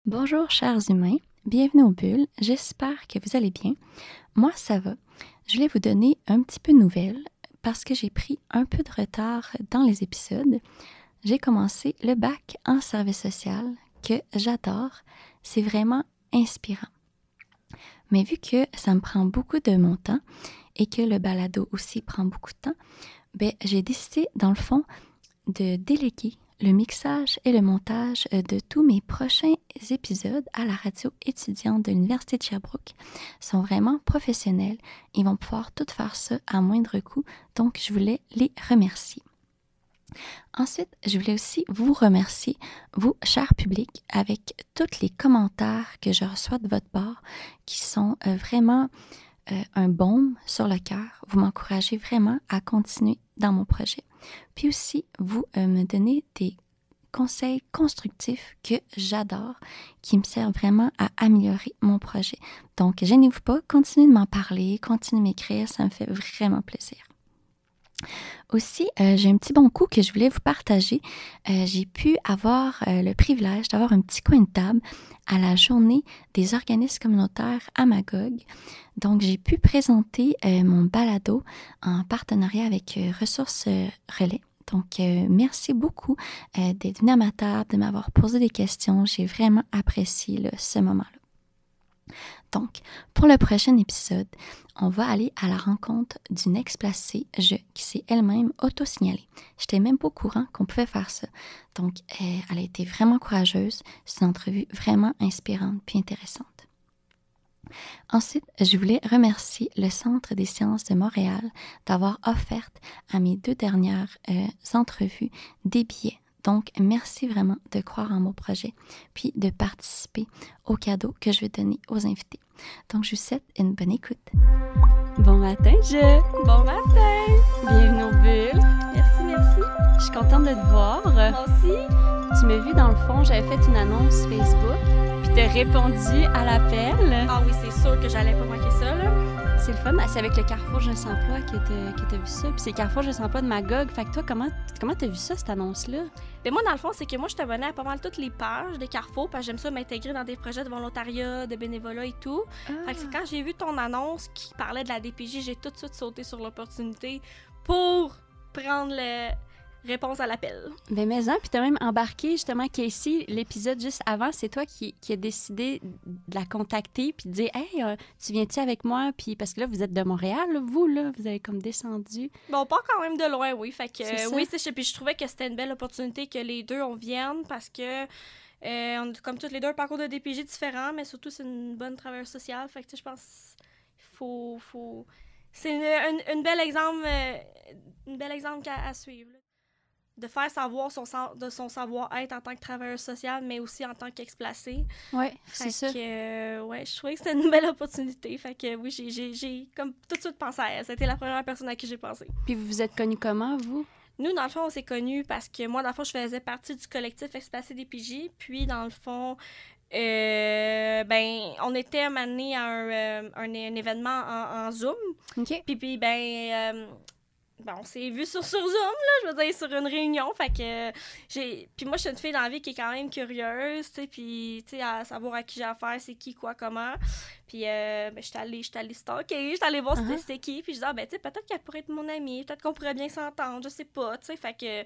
Bonjour chers humains, bienvenue aux bulles, j'espère que vous allez bien. Moi ça va. Je voulais vous donner un petit peu de nouvelles parce que j'ai pris un peu de retard dans les épisodes. J'ai commencé le bac en service social que j'adore, c'est vraiment inspirant. Mais vu que ça me prend beaucoup de mon temps et que le balado aussi prend beaucoup de temps, j'ai décidé dans le fond de déléguer le mixage et le montage de tous mes prochains épisodes à la radio étudiante de l'Université de Sherbrooke. Ils sont vraiment professionnels. Ils vont pouvoir tout faire ça à moindre coût. Donc, je voulais les remercier. Ensuite, je voulais aussi vous remercier, vous, cher public, avec tous les commentaires que je reçois de votre part qui sont vraiment un baume sur le cœur. Vous m'encouragez vraiment à continuer dans mon projet. Puis aussi, vous me donnez des conseils constructifs que j'adore, qui me servent vraiment à améliorer mon projet. Donc, gênez-vous pas, continuez de m'en parler, continuez de m'écrire, ça me fait vraiment plaisir. Aussi, j'ai un petit bon coup que je voulais vous partager. J'ai pu avoir le privilège d'avoir un petit coin de table à la journée des organismes communautaires à Magog. Donc, j'ai pu présenter mon balado en partenariat avec Ressources Relais. Donc, merci beaucoup d'être venu à ma table, de m'avoir posé des questions. J'ai vraiment apprécié ce moment-là. Donc, pour le prochain épisode, on va aller à la rencontre d'une ex-placée qui s'est elle-même auto-signalée. Je n'étais même pas au courant qu'on pouvait faire ça. Donc, elle a été vraiment courageuse. C'est une entrevue vraiment inspirante puis intéressante. Ensuite, je voulais remercier le Centre des sciences de Montréal d'avoir offert à mes 2 dernières entrevues des billets. Donc, merci vraiment de croire en mon projet, puis de participer aux cadeaux que je vais donner aux invités. Donc, je vous souhaite une bonne écoute. Bon matin, Bon matin! Bienvenue aux bulles. Merci. Je suis contente de te voir. Moi aussi. Tu m'as vu dans le fond, j'avais fait une annonce Facebook, puis tu as répondu à l'appel. Ah oui, c'est sûr que j'allais pas manquer ça, là. C'est le fun, c'est avec le Carrefour Jeunesse Emploi que t'as vu ça. Puis c'est le Carrefour Jeunesse Emploi de Magog. Fait que toi, comment t'as vu ça, cette annonce-là? Mais moi, dans le fond, c'est que moi, je suis abonnée à pas mal toutes les pages de Carrefour parce que j'aime ça m'intégrer dans des projets de volontariat, de bénévolat et tout. Fait que c'est quand j'ai vu ton annonce qui parlait de la DPJ, j'ai tout de suite sauté sur l'opportunité pour prendre le réponse à l'appel. Ben mais puis t'as même embarqué justement Casey, l'épisode juste avant, c'est toi qui a décidé de la contacter puis de dire « Hey, tu viens-tu avec moi? » Puis parce que là, vous êtes de Montréal, là, vous avez comme descendu. Bon, on part quand même de loin, oui. Fait que C'est ça. puis je trouvais que c'était une belle opportunité que les deux, on vienne parce que on a comme toutes les deux un parcours de DPJ différent, mais surtout, c'est une bonne travailleuse sociale. Fait que, tu sais, je pense qu'il faut... C'est une belle exemple, à suivre. Là. De faire savoir son savoir-être en tant que travailleuse sociale, mais aussi en tant qu'ex-placée. Oui, c'est ça. Je trouvais que c'était une belle opportunité. Fait que oui, j'ai comme tout de suite pensé à elle. C'était la première personne à qui j'ai pensé. Puis vous vous êtes connus comment, vous? Nous, dans le fond, on s'est connus parce que moi, dans le fond, je faisais partie du collectif Ex-placé DPJ. Puis, dans le fond, on était amenés à un événement en Zoom. OK. Puis on s'est vu sur Zoom, là, je veux dire, sur une réunion. Fait que puis moi, je suis une fille dans la vie qui est quand même curieuse, tu sais, puis, tu sais, à savoir à qui j'ai affaire, c'est qui, quoi, comment. Puis, j'étais allée stalker, j'étais allée voir c'était qui. Puis, je disais, tu sais, peut-être qu'elle pourrait être mon amie, peut-être qu'on pourrait bien s'entendre, je sais pas, tu sais. Fait que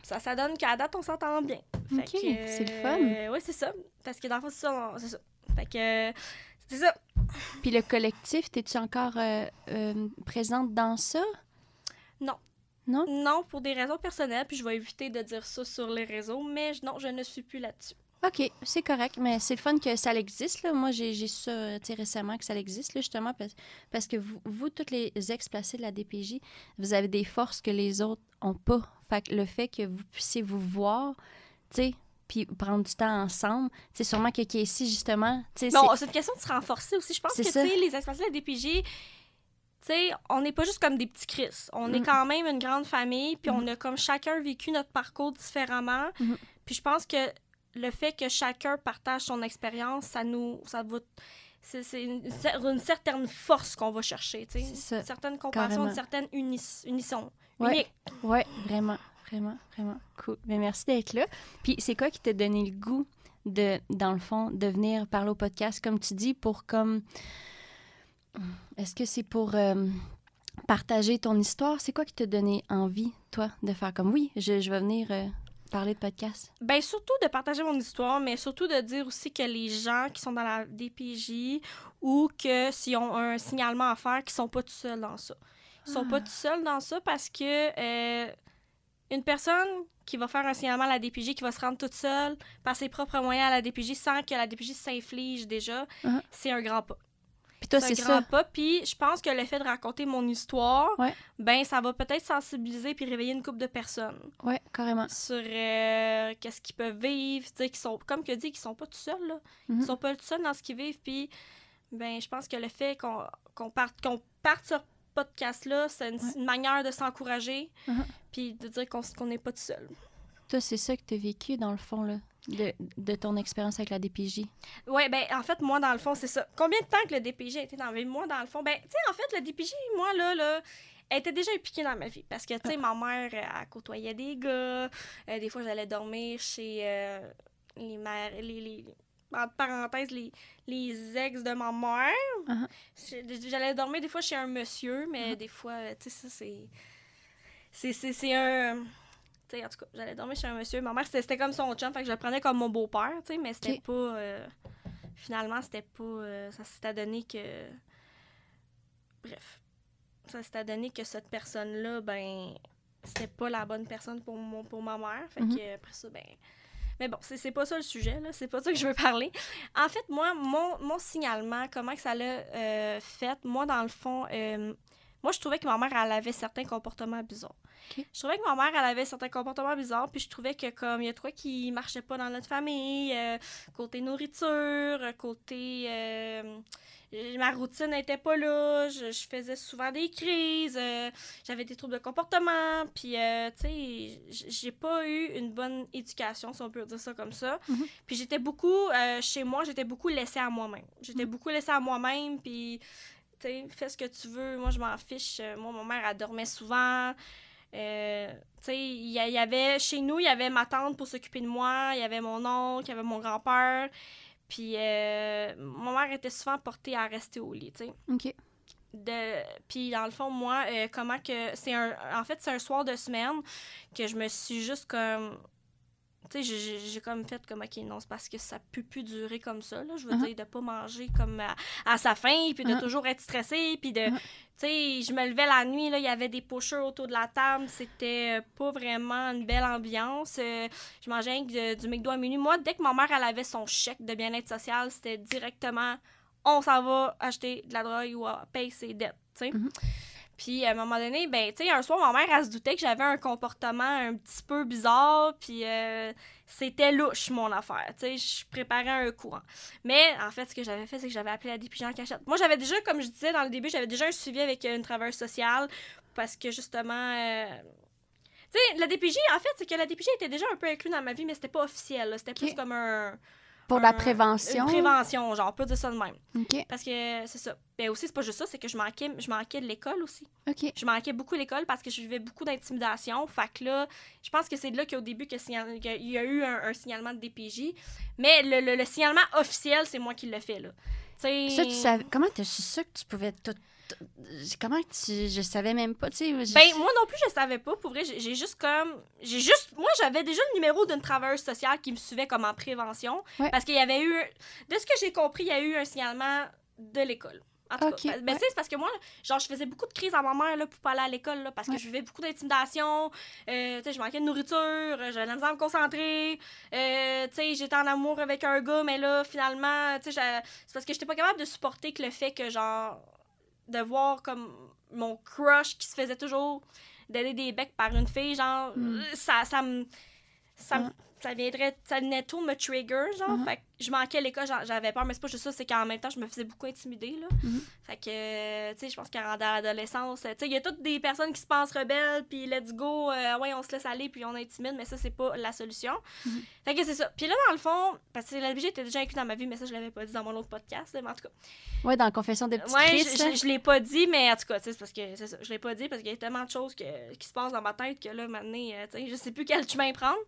ça donne qu'à date, on s'entend bien. Fait OK, c'est le fun. Oui, c'est ça. Parce que dans le fond, c'est ça. Fait que c'est ça. Puis le collectif, t'es-tu encore présente dans ça? Non. Non? Non, pour des raisons personnelles, puis je vais éviter de dire ça sur les réseaux, mais non, je ne suis plus là-dessus. OK, c'est correct, mais c'est le fun que ça existe, là. Moi, j'ai su ça récemment que ça existe, là, justement, parce que vous, toutes les ex-placés de la DPJ, vous avez des forces que les autres n'ont pas. Fait que le fait que vous puissiez vous voir, tu sais, puis prendre du temps ensemble, c'est sûrement que Casey, justement... Bon, c'est une question de se renforcer aussi. Je pense que, tu ça. sais, les ex-placés de la DPJ... Tu sais, on n'est pas juste comme des petits Chris. On est quand même une grande famille, puis on a comme chacun vécu notre parcours différemment. Puis je pense que le fait que chacun partage son expérience, ça va... C'est une certaine force qu'on va chercher, tu sais. Une certaine compassion, une certaine unisson. Unique. Ouais, vraiment cool. Mais merci d'être là. Puis c'est quoi qui t'a donné le goût dans le fond, de venir parler au podcast, comme tu dis, pour comme... Est-ce que c'est pour partager ton histoire? C'est quoi qui t'a donné envie, toi, de faire comme, oui, je vais venir parler de podcast? Ben, surtout de partager mon histoire, mais surtout de dire aussi que les gens qui sont dans la DPJ ou que s'ils ont un signalement à faire, qu'ils sont pas tout seuls dans ça. Ils sont pas tout seuls dans ça parce que une personne qui va faire un signalement à la DPJ, qui va se rendre toute seule par ses propres moyens à la DPJ sans que la DPJ s'inflige déjà, c'est un grand pas. Puis toi, c'est un grand pas. Puis je pense que le fait de raconter mon histoire, ben ça va peut-être sensibiliser puis réveiller une couple de personnes. Ouais, carrément. Sur qu'est-ce qu'ils peuvent vivre, tu sais, qui sont, comme que dit, qu'ils sont pas tout seuls, là. Ils sont pas tout seuls dans ce qu'ils vivent. Puis, ben, je pense que le fait qu'on parte sur podcast-là, c'est une manière de s'encourager puis de dire qu'on n'est pas tout seul. Toi, c'est ça que tu as vécu, dans le fond, là, de ton expérience avec la DPJ? Oui, ben en fait, moi, dans le fond, c'est ça. Combien de temps que le DPJ a été dans ma vie? Moi, dans le fond, ben, tu sais, en fait, le DPJ, moi, là, elle était déjà impliquée dans ma vie. Parce que, tu sais, ma mère, elle côtoyait des gars. Des fois, j'allais dormir chez les mères, entre parenthèses, les ex de ma mère. J'allais dormir des fois chez un monsieur, mais des fois, tu sais, ça, c'est un... Tu sais, en tout cas, j'allais dormir chez un monsieur. Ma mère, c'était comme son chum, fait que je le prenais comme mon beau-père, tu sais, mais c'était pas... finalement, c'était pas... ça s'était donné que... Bref. Ça s'était donné que cette personne-là, ben... C'était pas la bonne personne pour ma mère. Fait que après ça, ben... Mais bon, c'est pas ça le sujet, là. C'est pas ça que je veux parler. En fait, moi, mon signalement, comment que ça l'a fait, moi, dans le fond... moi, je trouvais que ma mère, elle avait certains comportements bizarres. Je trouvais que ma mère, elle avait certains comportements bizarres, puis je trouvais que comme il y a de quoi qui marchait pas dans notre famille, côté nourriture, côté... ma routine n'était pas là, je faisais souvent des crises, j'avais des troubles de comportement, puis, tu sais, j'ai pas eu une bonne éducation, si on peut dire ça comme ça. Puis j'étais beaucoup, chez moi, j'étais beaucoup laissée à moi-même. J'étais beaucoup laissée à moi-même, puis... Tu sais, fais ce que tu veux, moi, je m'en fiche. Moi, ma mère, elle dormait souvent. Tu sais, il y avait... Chez nous, il y avait ma tante pour s'occuper de moi. Il y avait mon oncle, il y avait mon grand-père. Puis, ma mère était souvent portée à rester au lit, tu sais. OK. Puis, dans le fond, moi, comment que... En fait, c'est un soir de semaine que je me suis juste comme... Tu sais, j'ai comme fait comme, OK, non, c'est parce que ça peut plus durer comme ça, là. Je veux dire, de pas manger comme à sa faim, puis de toujours être stressée, puis de... Tu sais, je me levais la nuit, là, il y avait des pocheurs autour de la table, c'était pas vraiment une belle ambiance. Je mangeais rien que du McDo à minuit. Moi, dès que ma mère, elle avait son chèque de bien-être social, c'était directement, on s'en va acheter de la drogue ou payer ses dettes, tu sais. Puis, à un moment donné, ben, tu sais, un soir, ma mère, elle se doutait que j'avais un comportement un petit peu bizarre, puis c'était louche, mon affaire. Tu sais, je préparais un courant. Mais, en fait, ce que j'avais fait, c'est que j'avais appelé la DPJ en cachette. Moi, j'avais déjà, comme je disais dans le début, j'avais déjà un suivi avec une travailleuse sociale, parce que, justement... Tu sais, la DPJ, en fait, c'est que la DPJ était déjà un peu inclue dans ma vie, mais c'était pas officiel, là. C'était plus comme un... Pour la prévention? Une prévention, genre, on peut dire ça de même. OK. Parce que c'est ça. Ben aussi, c'est pas juste ça, c'est que je manquais de l'école aussi. OK. Je manquais beaucoup l'école parce que je vivais beaucoup d'intimidation. Fait que là, je pense que c'est de là qu'au début, qu'il y a eu un signalement de DPJ. Mais le signalement officiel, c'est moi qui l'ai fait, là. T'sais... Ça, tu savais... Comment t'as su ça que tu pouvais tout... Comment tu... Je savais même pas, tu sais... Ben, moi non plus, je savais pas. Pour vrai, moi, j'avais déjà le numéro d'une travailleuse sociale qui me suivait comme en prévention. Ouais. Parce qu'il y avait eu... De ce que j'ai compris, il y a eu un signalement de l'école. En tout cas, ben, c'est parce que moi, genre, je faisais beaucoup de crises à ma mère, là, pour pas aller à l'école, là, parce que je vivais beaucoup d'intimidation. Tu sais, je manquais de nourriture, j'avais la misère à me concentrer. Tu sais, j'étais en amour avec un gars, mais là, finalement, tu sais, c'est parce que j'étais pas capable de supporter que le fait que, genre... de voir comme mon crush qui se faisait toujours donner des becs par une fille, genre, ça venait tout me trigger, genre, fait que je manquais l'école, j'avais peur, mais c'est pas juste ça, c'est qu'en même temps, je me faisais beaucoup intimider, là. Fait que, tu sais, je pense qu'à l'adolescence, tu sais, il y a toutes des personnes qui se pensent rebelles, puis let's go, ouais, on se laisse aller, puis on intimide, mais ça, c'est pas la solution. Fait que c'est ça. Puis là, dans le fond, parce que la DPJ était déjà inclus dans ma vie, mais ça, je l'avais pas dit dans mon autre podcast, mais en tout cas. Ouais, dans la Confession des petites crises. Je l'ai pas dit, mais en tout cas, tu sais, c'est parce que, c'est ça, je l'ai pas dit parce qu'il y a tellement de choses qui se passent dans ma tête que là, maintenant, tu sais, je sais plus quel chemin prendre.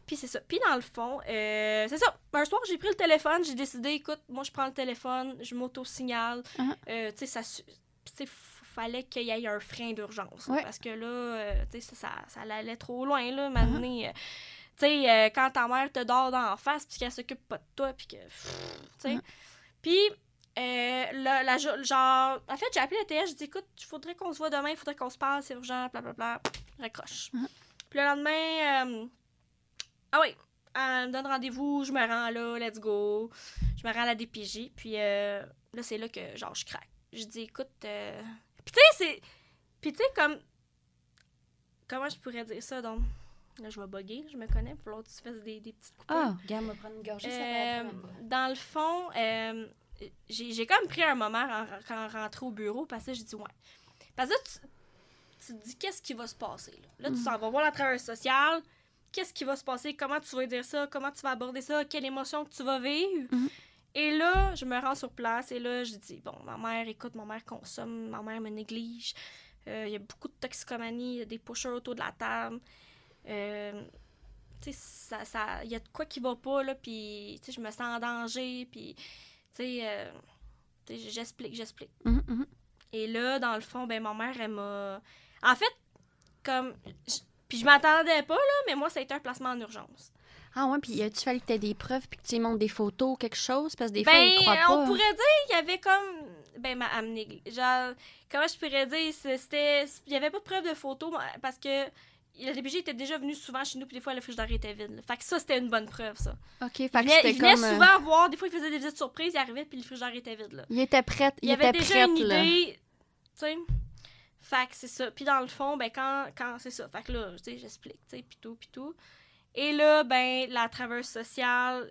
Puis c'est ça. ça. Puis dans le fond, c'est ça. Un soir, j'ai pris le téléphone, j'ai décidé, écoute, moi, je prends le téléphone, je m'auto-signale. Tu sais, ça... Tu sais, fallait qu'il y ait un frein d'urgence. Ouais. Parce que là, tu sais, ça allait trop loin, là, maintenant. Tu sais, quand ta mère te dort dans la face, puis qu'elle s'occupe pas de toi, puis que... Tu sais. Puis, genre... En fait, j'ai appelé la TS, j'ai dit, écoute, il faudrait qu'on se voit demain, il faudrait qu'on se parle, c'est urgent, blablabla. Raccroche. Puis le lendemain... ah oui, elle me donne rendez-vous, je me rends là, let's go. Je me rends à la DPJ, puis là, c'est là que, genre, je craque. Je dis, écoute... Puis tu sais, c'est... Puis tu sais, comme... Comment je pourrais dire ça, donc... Là, je vais bugger, je me connais, pour l'autre, tu fais des petites coupures. Ah, regarde, me prendre une gorgée, ça va dans le fond, j'ai comme pris un moment quand rentrer au bureau, parce que j'ai dit, ouais. Parce que là, tu te dis, qu'est-ce qui va se passer, là? Là, tu s'en vas voir la travailleuse sociale, qu'est-ce qui va se passer, comment tu vas dire ça, comment tu vas aborder ça, quelle émotion que tu vas vivre. Et là, je me rends sur place, et là, je dis, bon, ma mère consomme, ma mère me néglige, il y a beaucoup de toxicomanie, il y a des pushers autour de la table. Tu sais, il y a de quoi qui va pas, là, puis, tu sais, je me sens en danger, puis, tu sais, j'explique. Et là, dans le fond, ben, ma mère, elle m'a... En fait, comme... Puis je m'attendais pas, là, mais moi, ça a été un placement en urgence. Ah ouais, puis a-tu fallu que tu aies des preuves, puis que tu lui montres des photos, quelque chose? Parce que des fois, ils croient pas. On pourrait dire qu'il y avait comme... Ben, genre, comment je pourrais dire? C'était... Il y avait pas de preuves de photos, parce que le DPJ était déjà venu souvent chez nous, puis des fois, le frigidaire était vide. Là. Fait que ça, c'était une bonne preuve, ça. OK, fait que c'était il venait souvent voir, des fois, il faisait des visites surprises, il arrivait, puis le frigidaire était vide, là. Il était prêt, il avait déjà une idée, tu sais. Fait que c'est ça. Puis dans le fond, ben, quand c'est ça. Fait que là, tu sais, j'explique, tu sais, pis tout. Et là, ben, la travailleuse sociale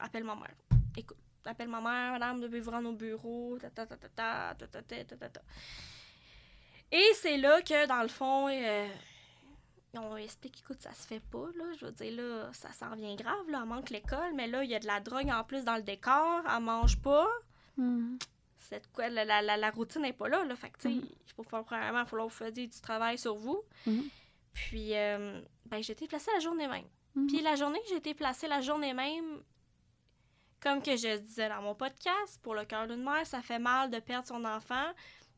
appelle ma mère. Écoute, appelle ma mère, madame, devez-vous rendre au bureau, Et c'est là que, dans le fond, on explique, écoute, ça se fait pas, là. Je veux dire, là, ça s'en vient grave, là. Elle manque l'école, mais là, il y a de la drogue en plus dans le décor. Elle mange pas. C'est quoi, la routine n'est pas là. Fait que, tu sais, il faut premièrement, vous faire du travail sur vous. Puis, ben, j'ai été placée la journée même. Puis, la journée que j'ai été placée, la journée même, comme que je disais dans mon podcast, pour le cœur d'une mère, ça fait mal de perdre son enfant.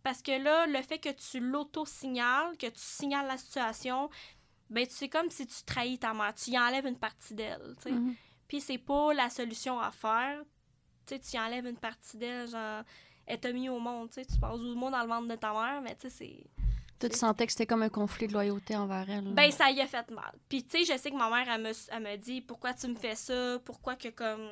Parce que là, le fait que tu l'auto-signales, que tu signales la situation, ben, c'est comme si tu trahis ta mère. Tu y enlèves une partie d'elle, tu sais. Puis, c'est pas la solution à faire. Tu sais, tu y enlèves une partie d'elle, genre... Elle t'a mis au monde, tu sais, tu passes au monde dans le ventre de ta mère, mais tu sais, c'est... Tu sentais que c'était comme un conflit de loyauté envers elle. Ben, ça y a fait mal. Puis, tu sais, je sais que ma mère, elle me dit, pourquoi tu me fais ça? Pourquoi que, comme...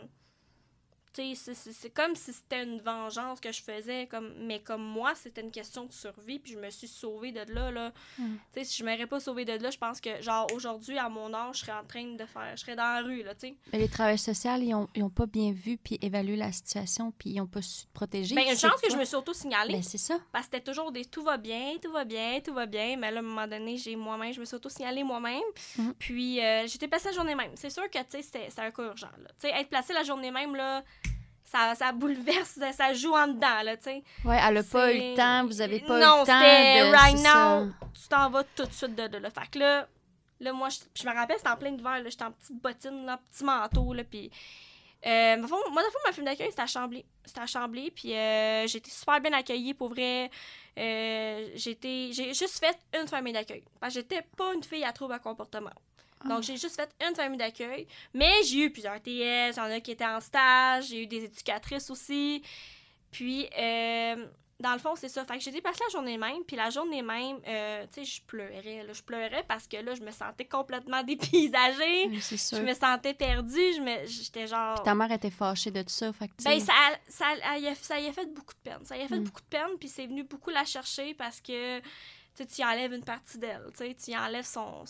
Tu sais, c'est comme si c'était une vengeance que je faisais, mais comme moi, c'était une question de survie, puis je me suis sauvée de là. Tu sais, si je m'aurais pas sauvée de là, je pense que, genre, aujourd'hui, à mon âge, je serais en train de faire... Je serais dans la rue, là, tu sais. Mais les travailleurs sociaux, ils ont pas bien vu puis évalué la situation, puis ils ont pas su te protéger. Ben, une chance que je me suis auto-signalée. Ben, c'est ça. Parce que c'était toujours des « tout va bien », mais là, à un moment donné, je me suis auto-signalée moi-même. Puis, j'étais placée la journée même. C'est sûr que, tu sais, c'était un cas urgent, là. Tu sais, être placée la journée même, là... Ça bouleverse, ça joue en dedans, là, tu sais. Ouais, elle a pas eu le temps, vous avez pas eu le temps de... Non, right now, tu t'en vas tout de suite de là. Fait que là moi, je me rappelle, c'était en plein hiver, là, j'étais en petite bottine, là, petit manteau, là, puis... ma film d'accueil, c'était à Chambly, puis j'ai été super bien accueillie, pour vrai. J'ai juste fait une famille d'accueil, parce que j'étais pas une fille à trouble à comportement. Donc, j'ai juste fait une famille d'accueil. Mais j'ai eu plusieurs TS. Il y en a qui étaient en stage. J'ai eu des éducatrices aussi. Puis, dans le fond, c'est ça. Fait que j'ai dépassé la journée même. Puis la journée même, tu sais, je pleurais. Je pleurais parce que là, je me sentais complètement dépaysagée. Oui, c'est sûr. Je me sentais perdue. J'étais genre... Puis ta mère était fâchée de tout ça. Fait que, ben, ça y a fait beaucoup de peine. Ça y a fait beaucoup de peine. Puis c'est venu beaucoup la chercher parce que, tu sais, tu y enlèves une partie d'elle. Tu sais, tu y enlèves son...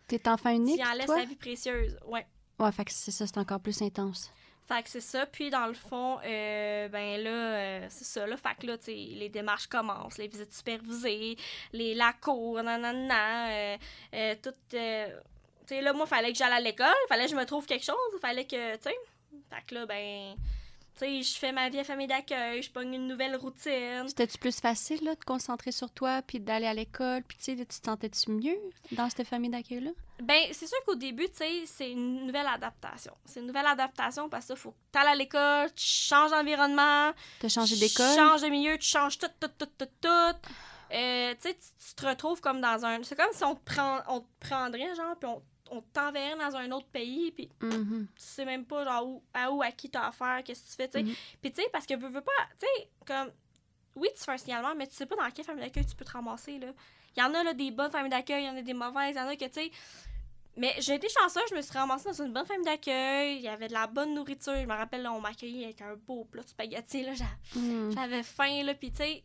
T'es enfant unique, tu y enlèves toi? sa vie précieuse, ouais. Ouais, fait que c'est ça, c'est encore plus intense. Fait que c'est ça, puis dans le fond, ben là, c'est ça, là, fait que là, tu sais, les démarches commencent, les visites supervisées, la cour, tout, tu sais, là, moi, fallait que j'aille à l'école, fallait que je me trouve quelque chose, fallait que, tu sais, fait que là, ben, sais, je fais ma vie à famille d'accueil, je pogne une nouvelle routine. C'était-tu plus facile, là, de te concentrer sur toi, puis d'aller à l'école, puis tu sais, tu te sentais-tu mieux dans cette famille d'accueil-là? Ben, c'est sûr qu'au début, tu sais, c'est une nouvelle adaptation. C'est une nouvelle adaptation parce que faut que tu ailles à l'école, tu changes d'environnement. T'as changé d'école? Tu changes de milieu, tu changes tout. Tu sais, tu te retrouves comme dans un... C'est comme si on te prendrait, genre, puis on t'enverrait dans un autre pays, puis tu sais même pas, genre, à qui t'as affaire, qu'est-ce que tu fais, tu sais. Puis, tu sais, parce que veux pas, tu sais, comme... Oui, tu fais un signalement, mais tu sais pas dans quelle famille d'accueil tu peux te ramasser, là. Il y en a, là, des bonnes familles d'accueil, il y en a des mauvaises, il y en a que, tu sais... Mais j'ai été chanceuse, je me suis ramassée dans une bonne famille d'accueil, il y avait de la bonne nourriture, je me rappelle, là, on m'accueillait avec un beau plat de spaghetti, là, j'avais faim, là, puis tu sais...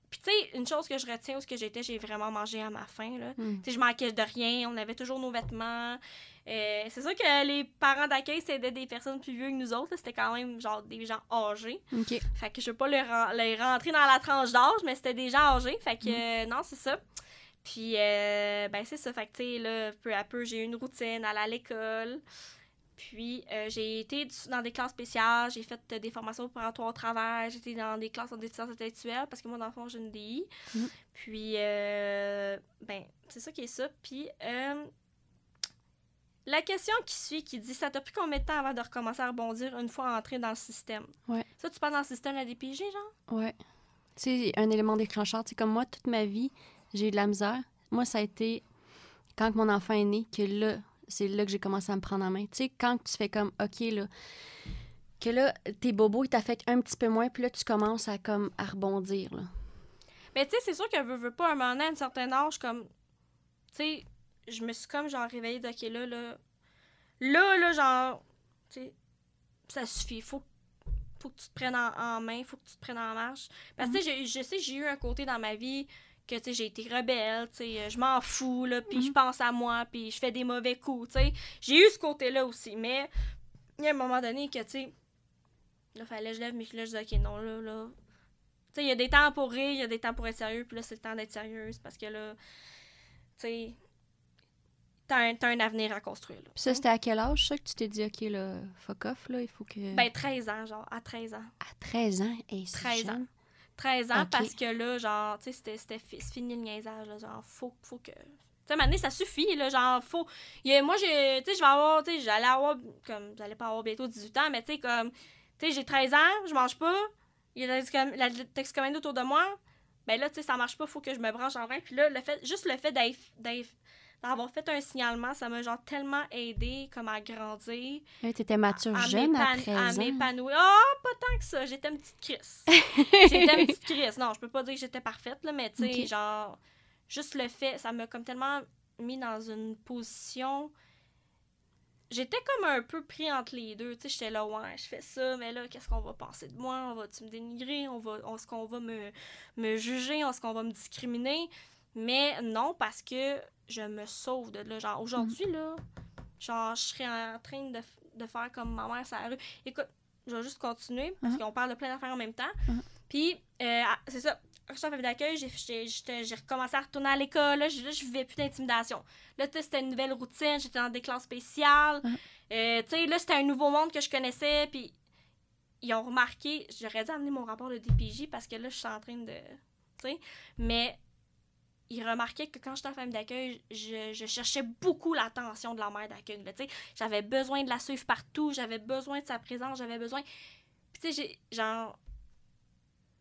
Puis, tu sais, une chose que je retiens où j'ai vraiment mangé à ma faim, là. Tu sais, je manquais de rien, on avait toujours nos vêtements. C'est sûr que les parents d'accueil, c'était des personnes plus vieux que nous autres, là. C'était quand même, genre, des gens âgés. OK. Fait que je veux pas les rentrer dans la tranche d'âge, mais c'était des gens âgés. Fait que, non, c'est ça. Puis, ben, c'est ça. Fait que, tu sais, là, peu à peu, j'ai eu une routine, aller à l'école. Puis, j'ai été dans des classes spéciales, j'ai fait des formations préparatoires au travail, j'étais dans des classes en déficience intellectuelle, parce que moi, dans le fond, j'ai une DI. Puis, ben, c'est ça qui est ça. Puis, la question qui suit, qui dit, ça t'a pris combien de temps avant de recommencer à rebondir une fois entré dans le système? Ouais. Ça, tu parles dans le système de la DPJ, genre? Ouais. Tu sais, un élément déclencheur, tu sais, comme moi, toute ma vie, j'ai eu de la misère. Moi, ça a été quand mon enfant est né que là, c'est là que j'ai commencé à me prendre en main. Tu sais, quand tu fais comme, OK, là, que là, tes bobos, ils t'affectent un petit peu moins, puis là, tu commences à, comme, à rebondir, là. Mais tu sais, c'est sûr que veux pas, un moment donné, à un certain âge, comme, tu sais, je me suis comme, genre, réveillée de, OK, là, genre, tu sais, ça suffit, faut que tu te prennes en main, faut que tu te prennes en marche. Parce que, tu sais, je sais que j'ai eu un côté dans ma vie que, tu sais, j'ai été rebelle, tu sais, je m'en fous, là, puis je pense à moi, puis je fais des mauvais coups, tu sais. J'ai eu ce côté-là aussi, mais il y a un moment donné que, tu sais, là, fallait que je lève mes culottes, je disais, OK, non, là. Tu sais, il y a des temps pour rire, il y a des temps pour être sérieux, puis là, c'est le temps d'être sérieuse, parce que là, tu sais, t'as un avenir à construire, là. Puis ça, c'était à quel âge, ça, que tu t'es dit, OK, là, fuck off, là, il faut que... Ben, 13 ans, genre, à 13 ans. À 13 ans? Hey, c'est 13 ans. jeune. 13 ans, OK. parce que là, genre, tu sais, c'est fini le niaisage, là, genre, faut que... Tu sais, à un moment donné, ça suffit, là, genre, faut... Moi, tu sais, je vais avoir, tu sais, j'allais avoir, comme, j'allais pas avoir bientôt 18 ans, mais tu sais, comme, tu sais, j'ai 13 ans, je mange pas, il y a la toxicomanie autour de moi, ben là, tu sais, ça marche pas, faut que je me branche en vin, puis là, juste le fait d'avoir fait un signalement, ça m'a, genre, tellement aidé, comme, à grandir. Là, t'étais mature jeune à 13 ans. À m'épanouir. Oh, pas tant que ça. J'étais une petite crisse. J'étais une petite crisse. Non, je peux pas dire que j'étais parfaite, là, mais tu sais, genre, juste le fait, ça m'a comme tellement mis dans une position... J'étais comme un peu pris entre les deux. Tu sais, j'étais là, ouais, je fais ça, mais là, qu'est-ce qu'on va penser de moi? On va-tu me dénigrer? Est-ce qu'on va me juger? Est-ce qu'on va me discriminer? Mais non, parce que je me sauve de là. Genre, aujourd'hui, là, genre, je serais en train de faire comme ma mère sur la rue. Écoute, je vais juste continuer, parce qu'on parle de plein d'affaires en même temps. Puis, c'est ça. Quand j'étais en famille d'accueil, j'ai recommencé à retourner à l'école. Là, je vivais plus d'intimidation. Là, tu sais, c'était une nouvelle routine. J'étais dans des classes spéciales. Tu sais, là, c'était un nouveau monde que je connaissais. Puis, ils ont remarqué... J'aurais dû amener mon rapport de DPJ parce que là, je suis en train de... Tu sais, mais... Ils remarquaient que quand j'étais en famille d'accueil, je cherchais beaucoup l'attention de la mère d'accueil. Tu sais, j'avais besoin de la suivre partout. J'avais besoin de sa présence. J'avais besoin... Puis, tu sais,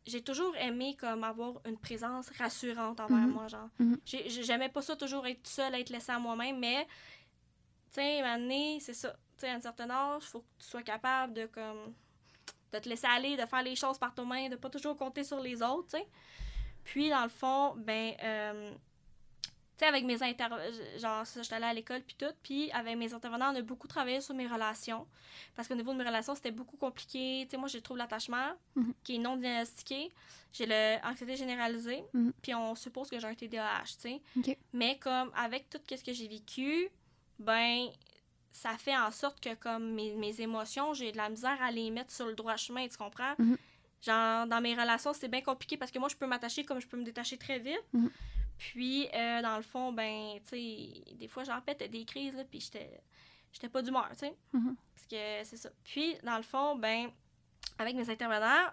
j'ai toujours aimé comme avoir une présence rassurante envers moi, genre. J'aimais pas ça toujours être seule, être laissée à moi-même, mais, tu sais, à un moment donné, c'est ça. Tu sais, à un certain âge, il faut que tu sois capable de, comme, de te laisser aller, de faire les choses par toi-même, de pas toujours compter sur les autres, tu sais. Puis, dans le fond, ben, tu sais, avec mes genre, j'étais allée à l'école puis tout, puis avec mes intervenants, on a beaucoup travaillé sur mes relations, parce qu'au niveau de mes relations, c'était beaucoup compliqué. Tu sais, moi, j'ai le trouble l'attachement, qui est non diagnostiqué, j'ai l'anxiété généralisée, puis on suppose que j'ai un TDAH, tu sais. Mais comme, avec tout ce que j'ai vécu, ben, ça fait en sorte que, comme, mes émotions, j'ai de la misère à les mettre sur le droit chemin, tu comprends? Genre, dans mes relations, c'est bien compliqué, parce que moi, je peux m'attacher comme je peux me détacher très vite. Puis, dans le fond, ben, tu sais, des fois, j'en pète des crises, là, puis j'étais pas d'humeur, tu sais. Parce que c'est ça. Puis, dans le fond, ben, avec mes intervenants,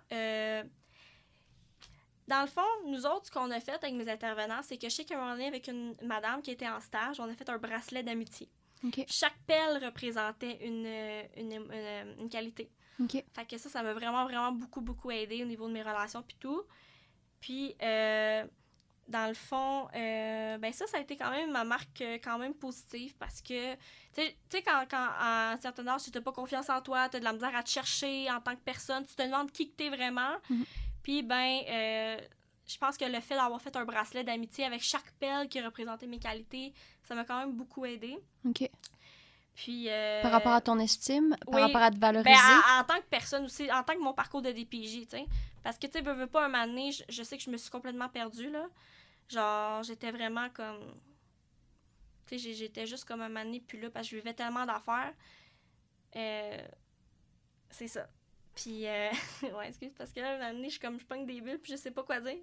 dans le fond, nous autres, ce qu'on a fait avec mes intervenants, c'est que je sais qu'à un moment donné, avec une madame qui était en stage, on a fait un bracelet d'amitié. OK. Chaque pelle représentait une qualité. OK. Fait que ça m'a vraiment, vraiment beaucoup, beaucoup aidé au niveau de mes relations puis tout. Puis, dans le fond, ben ça a été quand même ma marque quand même positive parce que, tu sais, quand à un certain âge, tu n'as pas confiance en toi, tu as de la misère à te chercher en tant que personne, tu te demandes qui que t'es vraiment. Mhm. Puis, ben, je pense que le fait d'avoir fait un bracelet d'amitié avec chaque pelle qui représentait mes qualités, ça m'a quand même beaucoup aidé. OK. Puis, Par rapport à ton estime, par oui, rapport à te valoriser. Ben, en tant que personne aussi, en tant que mon parcours de DPJ, tu sais. Parce que, tu sais, veux pas un moment donné, je sais que je me suis complètement perdue, là. Genre, j'étais vraiment comme... Tu sais, j'étais juste comme un moment donné, puis là, parce que je vivais tellement d'affaires. C'est ça. Puis, ouais, excuse, parce que là, un moment donné, je pogne des bulles, puis je sais pas quoi dire.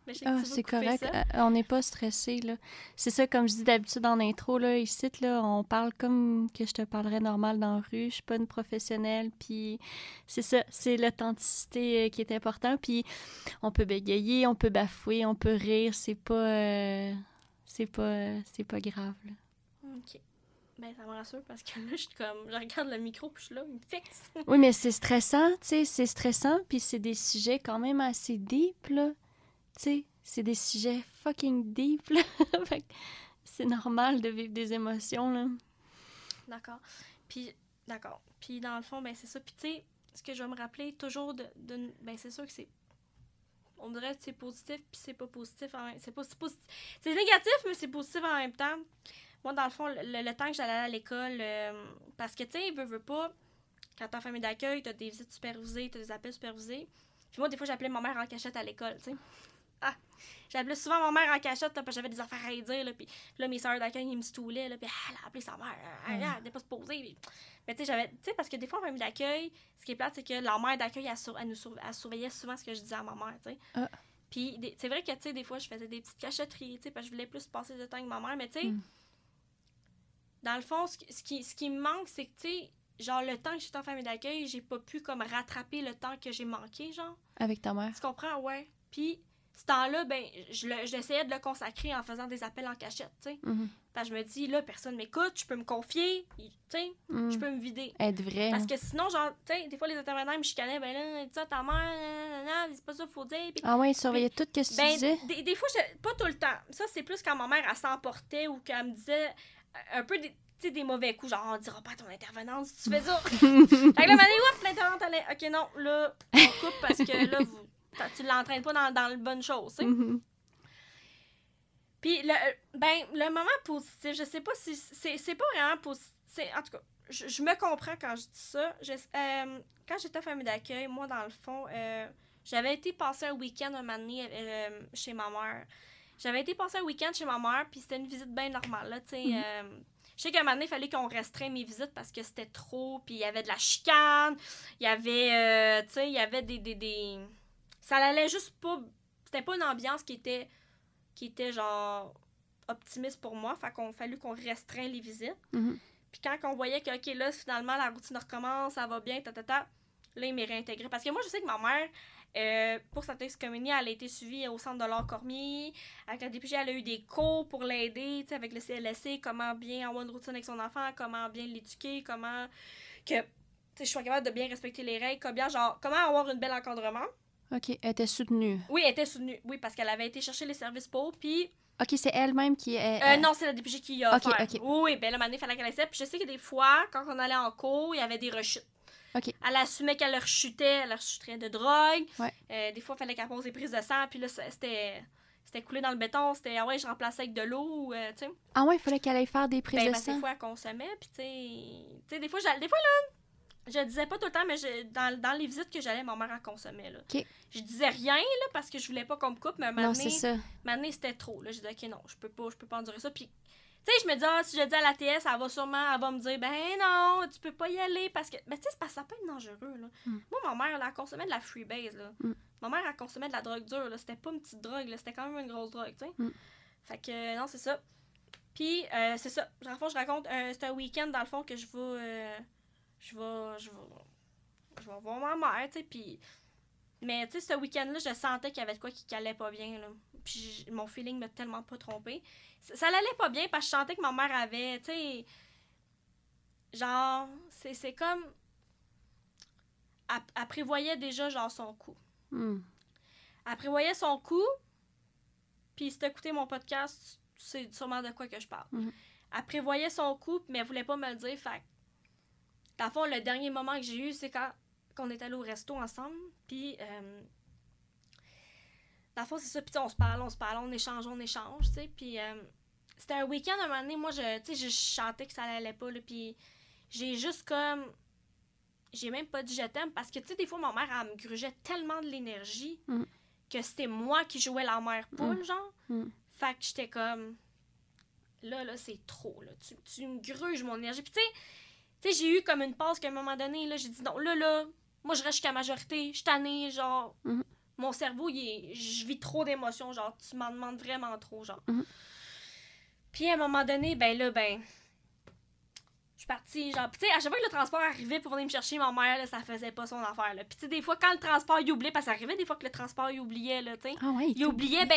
Mais je sais que tu veux c'est couper correct. ça. On n'est pas stressé, là. C'est ça, comme je dis d'habitude en intro, là, ici, là, on parle comme que je te parlerais normal dans la rue. Je suis pas une professionnelle, puis c'est ça, c'est l'authenticité qui est important. Puis on peut bégayer, on peut bafouer, on peut rire, c'est pas grave, là. OK. Ben, ça me rassure parce que là, je suis comme... Je regarde le micro, puis je suis là, il me fixe. Oui, mais c'est stressant, tu sais, c'est stressant, puis c'est des sujets quand même assez deep, là. Tu sais, c'est des sujets fucking deep, là. Fait que c'est normal de vivre des émotions, là. D'accord. Puis, dans le fond, ben, c'est ça. Puis, tu sais, ce que je vais me rappeler toujours ben, c'est sûr que c'est... On dirait que c'est positif, puis c'est pas positif. C'est négatif, mais c'est positif en même temps. Moi, dans le fond, le temps que j'allais à l'école, parce que, tu sais, veux pas, quand t'es en famille d'accueil, t'as des visites supervisées, t'as des appels supervisés. Puis moi, des fois, j'appelais ma mère en cachette à l'école, tu sais. Ah! J'appelais souvent ma mère en cachette, là, parce que j'avais des affaires à y dire, là, puis là, mes sœurs d'accueil, ils me stoulaient, là, puis elle a appelé sa mère, elle n'était pas supposée. Puis... Mais tu sais, parce que des fois, en famille d'accueil, ce qui est plate, c'est que la mère d'accueil, elle surveillait souvent ce que je disais à ma mère, tu sais. Ah. Puis c'est vrai que, tu sais, des fois, je faisais des petites cachotteries, tu sais, parce que je voulais plus passer de temps avec ma mère, mais tu sais, dans le fond, ce qui me manque, c'est que, tu sais, genre, le temps que j'étais en famille d'accueil, j'ai pas pu, comme, rattraper le temps que j'ai manqué, genre. Avec ta mère. Tu comprends? Ouais. Puis, ce temps-là, ben, j'essayais de le consacrer en faisant des appels en cachette, tu sais. Parce que je me dis, là, personne m'écoute, je peux me confier, tu sais, je peux me vider. Être vrai. Parce que sinon, genre, tu sais, des fois, les intervenants me chicanaient, ben là, dis ça à ta mère, c'est pas ça qu'il faut dire. Puis, ah ouais, ils surveillaient tout ce que tu disais? Des fois, pas tout le temps. Ça, c'est plus quand ma mère, elle s'emportait ou qu'elle me disait un peu des mauvais coups, genre, on dira pas à ton intervenante si tu fais ça. Fait que là, oups, l'intervenante, elle est, OK, non, là, on coupe parce que là, tu l'entraînes pas dans la bonne chose, tu sais. Puis, le moment positif, je sais pas si c'est pas vraiment positif. En tout cas, je me comprends quand je dis ça. Quand j'étais en famille d'accueil, moi, dans le fond, j'avais été passer un week-end un moment donné chez ma mère. J'avais été passer un week-end chez ma mère, puis c'était une visite bien normale, là, tu sais. Je sais qu'à un moment donné, il fallait qu'on restreigne mes visites parce que c'était trop, puis il y avait de la chicane, il y avait, tu sais, il y avait des... Ça allait juste pas... C'était pas une ambiance qui était genre optimiste pour moi, fait qu'on fallu qu'on restreigne les visites. Puis quand on voyait que, OK, là, finalement, la routine recommence, ça va bien, là, il m'est réintégré. Parce que moi, je sais que ma mère, pour sa toxicomanie, elle a été suivie au centre de l'art Cormier. Avec la DPJ, elle a eu des cours pour l'aider, tu sais, avec le CLSC, comment bien avoir une routine avec son enfant, comment bien l'éduquer, comment que, tu sais, je sois capable de bien respecter les règles, comment avoir une belle encadrement. OK, elle était soutenue. Oui, elle était soutenue. Oui, parce qu'elle avait été chercher les services pour, puis... OK, c'est elle-même qui est... Non, c'est la DPJ qui a offert. OK. Oui, ben là, maintenant, il fallait qu'elle accepte. Puis je sais que des fois, quand on allait en cours, il y avait des rechutes. OK. Elle assumait qu'elle leur chutait de drogue. Ouais. Des fois, il fallait qu'elle pose des prises de sang, puis là, c'était coulé dans le béton. C'était, je remplaçais avec de l'eau, tu sais. Ah ouais, il fallait qu'elle aille faire des prises de Ben, sang? des fois, elle consommait, puis tu sais, des fois, là, je disais pas tout le temps, mais dans les visites que j'allais, ma mère en consommait, là. OK. Je disais rien, là, parce que je voulais pas qu'on me coupe, mais un moment Non, c'est ça. donné, c'était trop, là. Je disais, OK, non, je peux pas endurer ça. Puis, tu sais, je me dis, si je dis à la TS, elle va me dire, ben non, tu peux pas y aller, parce que... Mais tu sais, c'est parce que ça peut être dangereux, là. Moi, ma mère, elle consommait de la freebase, là. Ma mère, elle consommait de la drogue dure, là. C'était pas une petite drogue, là. C'était quand même une grosse drogue, tu sais. Fait que, non, c'est ça. Puis, c'est ça. Dans le fond, je raconte, c'est un week-end, dans le fond, que je vais je vais voir ma mère, tu sais, puis... Mais, tu sais, ce week-end-là, je sentais qu'il y avait de quoi qui allait pas bien, là. Puis mon feeling m'a tellement pas trompée. Ça allait pas bien parce que je sentais que ma mère avait, tu sais... Genre, c'est comme... Elle prévoyait déjà, genre, son coup. Elle prévoyait son coup, puis si t'as écouté mon podcast, tu sais sûrement de quoi que je parle. Elle prévoyait son coup, mais elle voulait pas me le dire, fait dans le fond, le dernier moment que j'ai eu, c'est quand on est allé au resto ensemble, puis dans le fond, c'est ça, puis on se parle, on échange, tu sais, puis c'était un week-end, un moment donné, moi, je chantais que ça allait pas, là, puis j'ai juste comme... J'ai même pas dit je t'aime, parce que, tu sais, des fois, ma mère, elle me grugeait tellement de l'énergie que c'était moi qui jouais la mère poule, genre. Fait que j'étais comme... Là, c'est trop, là. Tu me gruges mon énergie. Puis, tu sais, j'ai eu comme une pause qu'à un moment donné, là, j'ai dit non, là, moi, je reste jusqu'à majorité, je suis tannée, genre... Mon cerveau, je vis trop d'émotions, genre, tu m'en demandes vraiment trop, genre. Puis, à un moment donné, je suis partie, genre, pis tu sais, à chaque fois que le transport arrivait pour venir me chercher, ma mère, là, ça faisait pas son affaire, là. Pis tu sais, des fois, quand le transport, il oubliait, parce que ça arrivait des fois que le transport, il oubliait, là, tu sais. Ah ouais, il oubliait, pas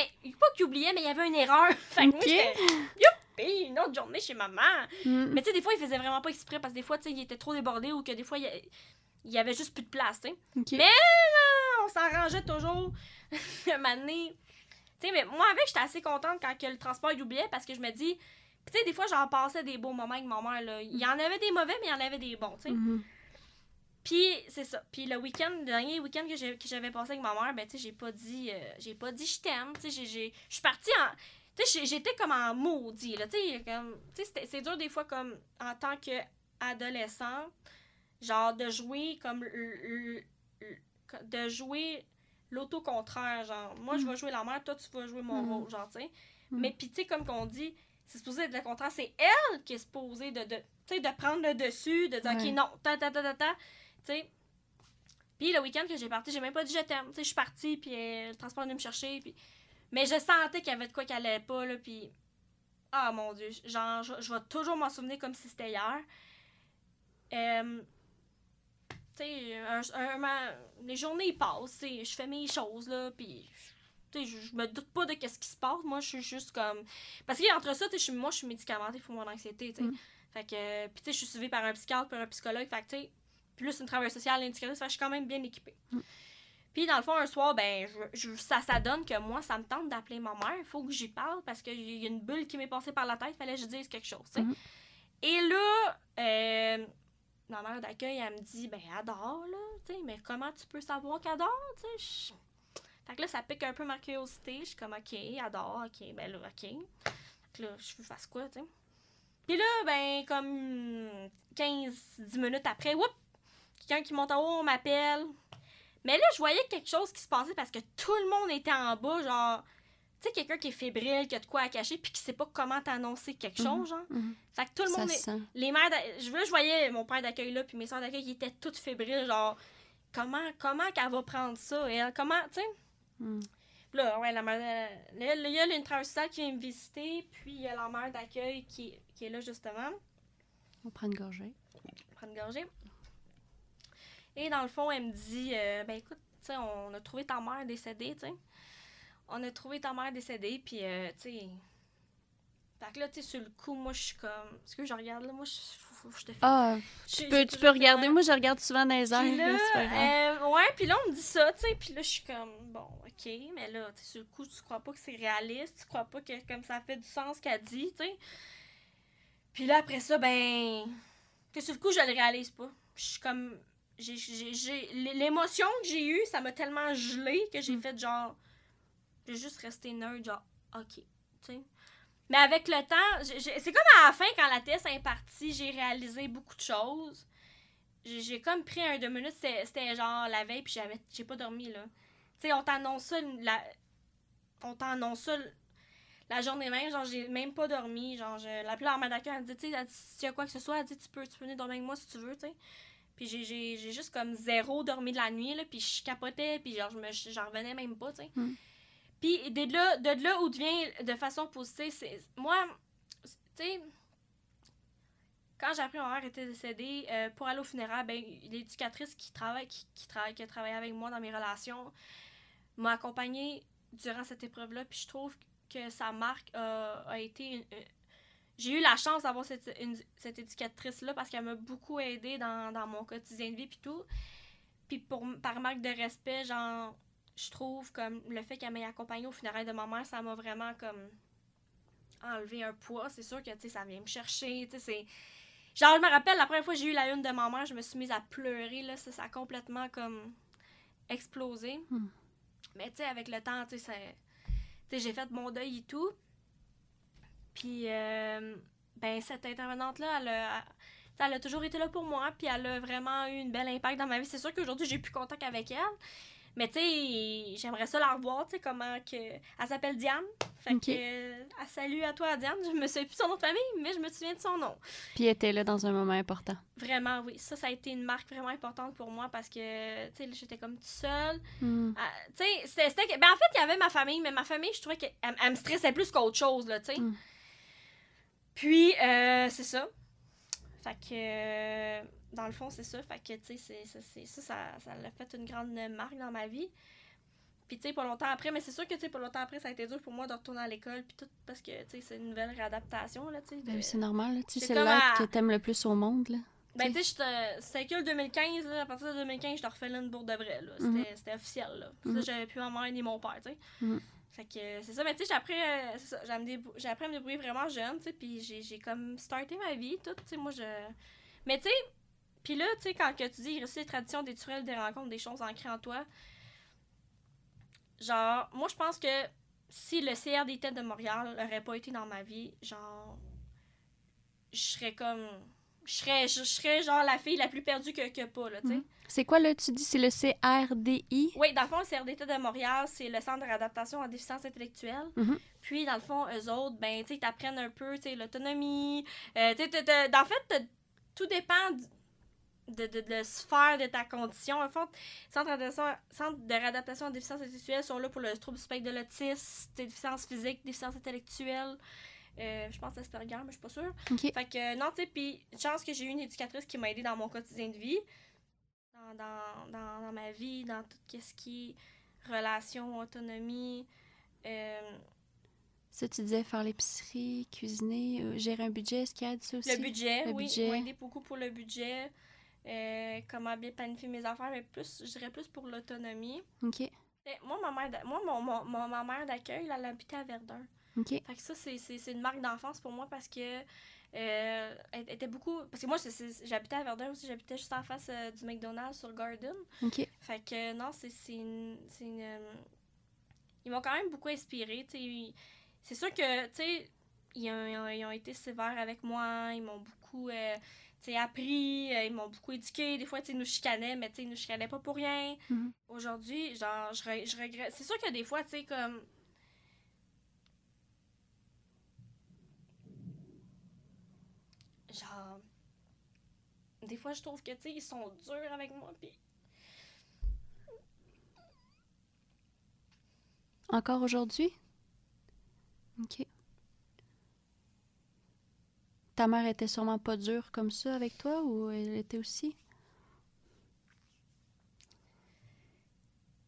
qu'il oubliait, mais il y avait une erreur. Fait que moi, j'étais, youpi, une autre journée chez maman. Mais tu sais, des fois, il faisait vraiment pas exprès, parce que des fois, tu sais, il était trop débordé ou que des fois, il y avait juste plus de place, tu sais. Mais on s'arrangeait toujours. Un moment donné, tu sais, mais moi, avec, j'étais assez contente quand que le transport, il oubliait, parce que je me dis... Puis, tu sais, des fois, j'en passais des beaux moments avec ma mère, là. Il y en avait des mauvais, mais il y en avait des bons, tu sais. Puis, c'est ça. Puis, le dernier week-end que j'avais passé avec ma mère, ben, tu sais, j'ai pas dit je t'aime, tu sais, je suis partie en... Tu sais, j'étais comme en maudit, là, tu sais, comme... Tu sais, c'est dur, des fois, comme, en tant qu'adolescent, genre, de jouer comme... de jouer l'auto-contraire, genre, moi, je vais jouer la mère, toi, tu vas jouer mon rôle, genre, tu sais. Mais, puis, tu sais, comme qu'on dit... C'est supposé être le contraire, c'est elle qui est supposée de prendre le dessus, de dire, OK, non, tu sais. Puis le week-end que j'ai parti, j'ai même pas dit je t'aime, tu sais, je suis partie, puis le transport est venu me chercher, puis... Mais je sentais qu'il y avait de quoi qui allait pas, là, puis... Ah, mon Dieu, genre, je vais toujours m'en souvenir comme si c'était hier. Tu sais, les journées passent, je fais mes choses, là, puis... Je me doute pas de qu'est-ce qui se passe. Moi, je suis juste comme... Parce qu'entre ça, moi, je suis médicamentée pour mon anxiété, tu sais. Fait que... Puis, tu sais, je suis suivie par un psychiatre, par un psychologue. Fait que, tu sais, plus une travailleuse sociale, l'indicatrice, fait que je suis quand même bien équipée. Puis, dans le fond, un soir, ben, ça donne que moi, ça me tente d'appeler ma mère. Il faut que j'y parle parce qu'il y a une bulle qui m'est passée par la tête. Fallait que je dise quelque chose, tu sais. Et là, ma mère d'accueil, elle me dit, ben, adore, là, tu sais, mais comment tu peux savoir qu'elle adore, tu sais? Fait que là, ça pique un peu ma curiosité. Je suis comme, OK, adore, OK, ben là, OK. Fait que là, je fasse quoi, tu sais? Puis là, ben, comme 15-10 minutes après, whoop! Quelqu'un qui monte en haut, on m'appelle. Mais là, je voyais quelque chose qui se passait parce que tout le monde était en bas, genre... Tu sais, quelqu'un qui est fébrile, qui a de quoi à cacher, puis qui sait pas comment t'annoncer quelque chose, genre. Fait que tout le monde... Les mères... Je voyais mon père d'accueil là, puis mes soeurs d'accueil qui étaient toutes fébriles, genre... Comment qu'elle va prendre ça, elle? Comment, tu sais? Là, ouais, il y a une travailleuse sociale qui vient me visiter, puis il y a la mère d'accueil qui est là, justement. On prend une gorgée. Et dans le fond, elle me dit, ben écoute, tu sais, on a trouvé ta mère décédée, tu sais. Puis, tu sais... Fait que là, tu sais, sur le coup, moi, je suis comme... Est-ce que je regarde, là? Moi, je te fais... Ah, tu peux regarder. Moi, je regarde souvent dans les airs. Ouais, puis là, on me dit ça, tu sais. Puis là, je suis comme, bon, OK. Mais là, tu sais, sur le coup, tu crois pas que c'est réaliste. Tu crois pas que comme ça fait du sens ce qu'elle dit, tu sais. Puis là, après ça, ben... Que sur le coup, je le réalise pas. Je suis comme... L'émotion que j'ai eue, ça m'a tellement gelé que j'ai fait genre... J'ai juste resté neutre, genre, OK, tu sais. Mais avec le temps, c'est comme à la fin, quand la thèse est partie, j'ai réalisé beaucoup de choses. J'ai comme pris un 2 minutes, c'était genre la veille, puis j'ai pas dormi, là. Tu sais, on t'annonce ça la journée même, genre, j'ai même pas dormi. Genre, la plus mère d'accueil, elle dit, tu sais, s'il y a quoi que ce soit, elle dit, tu peux venir dormir avec moi si tu veux, tu sais. Puis j'ai juste comme 0 dormi de la nuit, là, puis je capotais, puis genre, j'en revenais même pas, tu sais. Puis de là où devient de façon positive, c'est... Moi, tu sais, quand j'ai appris que ma mère était décédée, pour aller au funéraire, ben, l'éducatrice qui a travaillé avec moi dans mes relations m'a accompagnée durant cette épreuve-là. Puis je trouve que sa marque a été j'ai eu la chance d'avoir cette éducatrice-là parce qu'elle m'a beaucoup aidée dans mon quotidien de vie puis tout. Puis par marque de respect, genre, je trouve comme le fait qu'elle m'ait accompagnée au funérailles de ma mère, ça m'a vraiment comme enlevé un poids. C'est sûr que, tu sais, ça vient me chercher, tu sais, c'est... Genre, je me rappelle, la première fois que j'ai eu la une de ma mère, je me suis mise à pleurer, là, ça a complètement comme explosé. Mais, tu sais, avec le temps, tu sais, j'ai fait mon deuil et tout. Puis, ben, cette intervenante-là, elle a toujours été là pour moi, puis elle a vraiment eu une belle impact dans ma vie. C'est sûr qu'aujourd'hui, j'ai plus contact avec elle, mais tu sais, j'aimerais ça la revoir, tu sais, comment que... Elle s'appelle Diane, fait que, salut à toi, Diane. Je me souviens plus de son nom de famille, mais je me souviens de son nom. Puis elle était là dans un moment important. Vraiment, oui. Ça a été une marque vraiment importante pour moi parce que, tu sais, j'étais comme toute seule. Tu sais, c'était... Ben, en fait, il y avait ma famille, mais ma famille, je trouvais qu'elle me stressait plus qu'autre chose, là, tu sais. Puis, c'est ça. Fait que, dans le fond, c'est ça. Fait que, tu sais, ça a fait une grande marque dans ma vie. Puis, tu sais, pas longtemps après, mais c'est sûr que, tu sais, pas longtemps après, ça a été dur pour moi de retourner à l'école, puis tout, parce que, tu sais, c'est une nouvelle réadaptation, là, tu sais. Ben, c'est normal, là. Tu sais, c'est l'être que t'aimes le plus au monde, là. Ben, tu sais, c'était que le 2015, là, à partir de 2015, je te refais là une bourde de vrai, là. C'était officiel, là. Puis là, j'avais plus ma mère ni mon père, tu sais. Fait que c'est ça, mais tu sais, j'ai appris à me débrouiller vraiment jeune, tu sais, puis j'ai comme starté ma vie, tout, tu sais, moi, Mais tu sais, puis là, tu sais, quand que tu dis, il reste des traditions, des rituels, des rencontres, des choses ancrées en toi, genre, moi, je pense que si le CRDT de Montréal n'aurait pas été dans ma vie, genre, je serais genre la fille la plus perdue que pas, là, tu sais. C'est quoi, là, tu dis, c'est le CRDI? Oui, dans le fond, le CRDT de Montréal, c'est le Centre de réadaptation en déficience intellectuelle. Puis, dans le fond, eux autres, ben, tu sais, ils t'apprennent un peu, tu sais, l'autonomie. En fait, tout dépend de la sphère de ta condition. En fait, Centre de réadaptation en déficience intellectuelle sont là pour le trouble du spectre de l'autisme, déficience physique, déficience intellectuelle. Je pense à Asperger, mais je suis pas sûre. Fait que, non, tu sais, puis, chance que j'ai eu une éducatrice qui m'a aidée dans mon quotidien de vie. Dans ma vie, dans tout ce qui est relation, autonomie. Ça, tu disais faire l'épicerie, cuisiner, gérer un budget, est-ce qu'il y a de ça aussi? Le budget, oui. M'a aidé beaucoup pour le budget. Comment bien planifier mes affaires, mais plus, je dirais plus pour l'autonomie. Moi, ma mère d'accueil, elle habitait à Verdun. Fait que ça, c'est une marque d'enfance pour moi parce que elle était beaucoup... Parce que moi, j'habitais à Verdun aussi, j'habitais juste en face du McDonald's sur le Garden. Fait que non, c'est une... Ils m'ont quand même beaucoup inspirée, tu sais. C'est sûr que, tu sais, ils ont été sévères avec moi, ils m'ont beaucoup, tu sais, appris, ils m'ont beaucoup éduqué. Des fois, tu sais, ils nous chicanaient, mais tu sais, ils nous chicanaient pas pour rien. Aujourd'hui, genre, je regrette... C'est sûr que des fois, tu sais, comme... Genre, des fois, je trouve que, tu sais, ils sont durs avec moi, puis... Encore aujourd'hui? OK. Ta mère était sûrement pas dure comme ça avec toi, ou elle était aussi?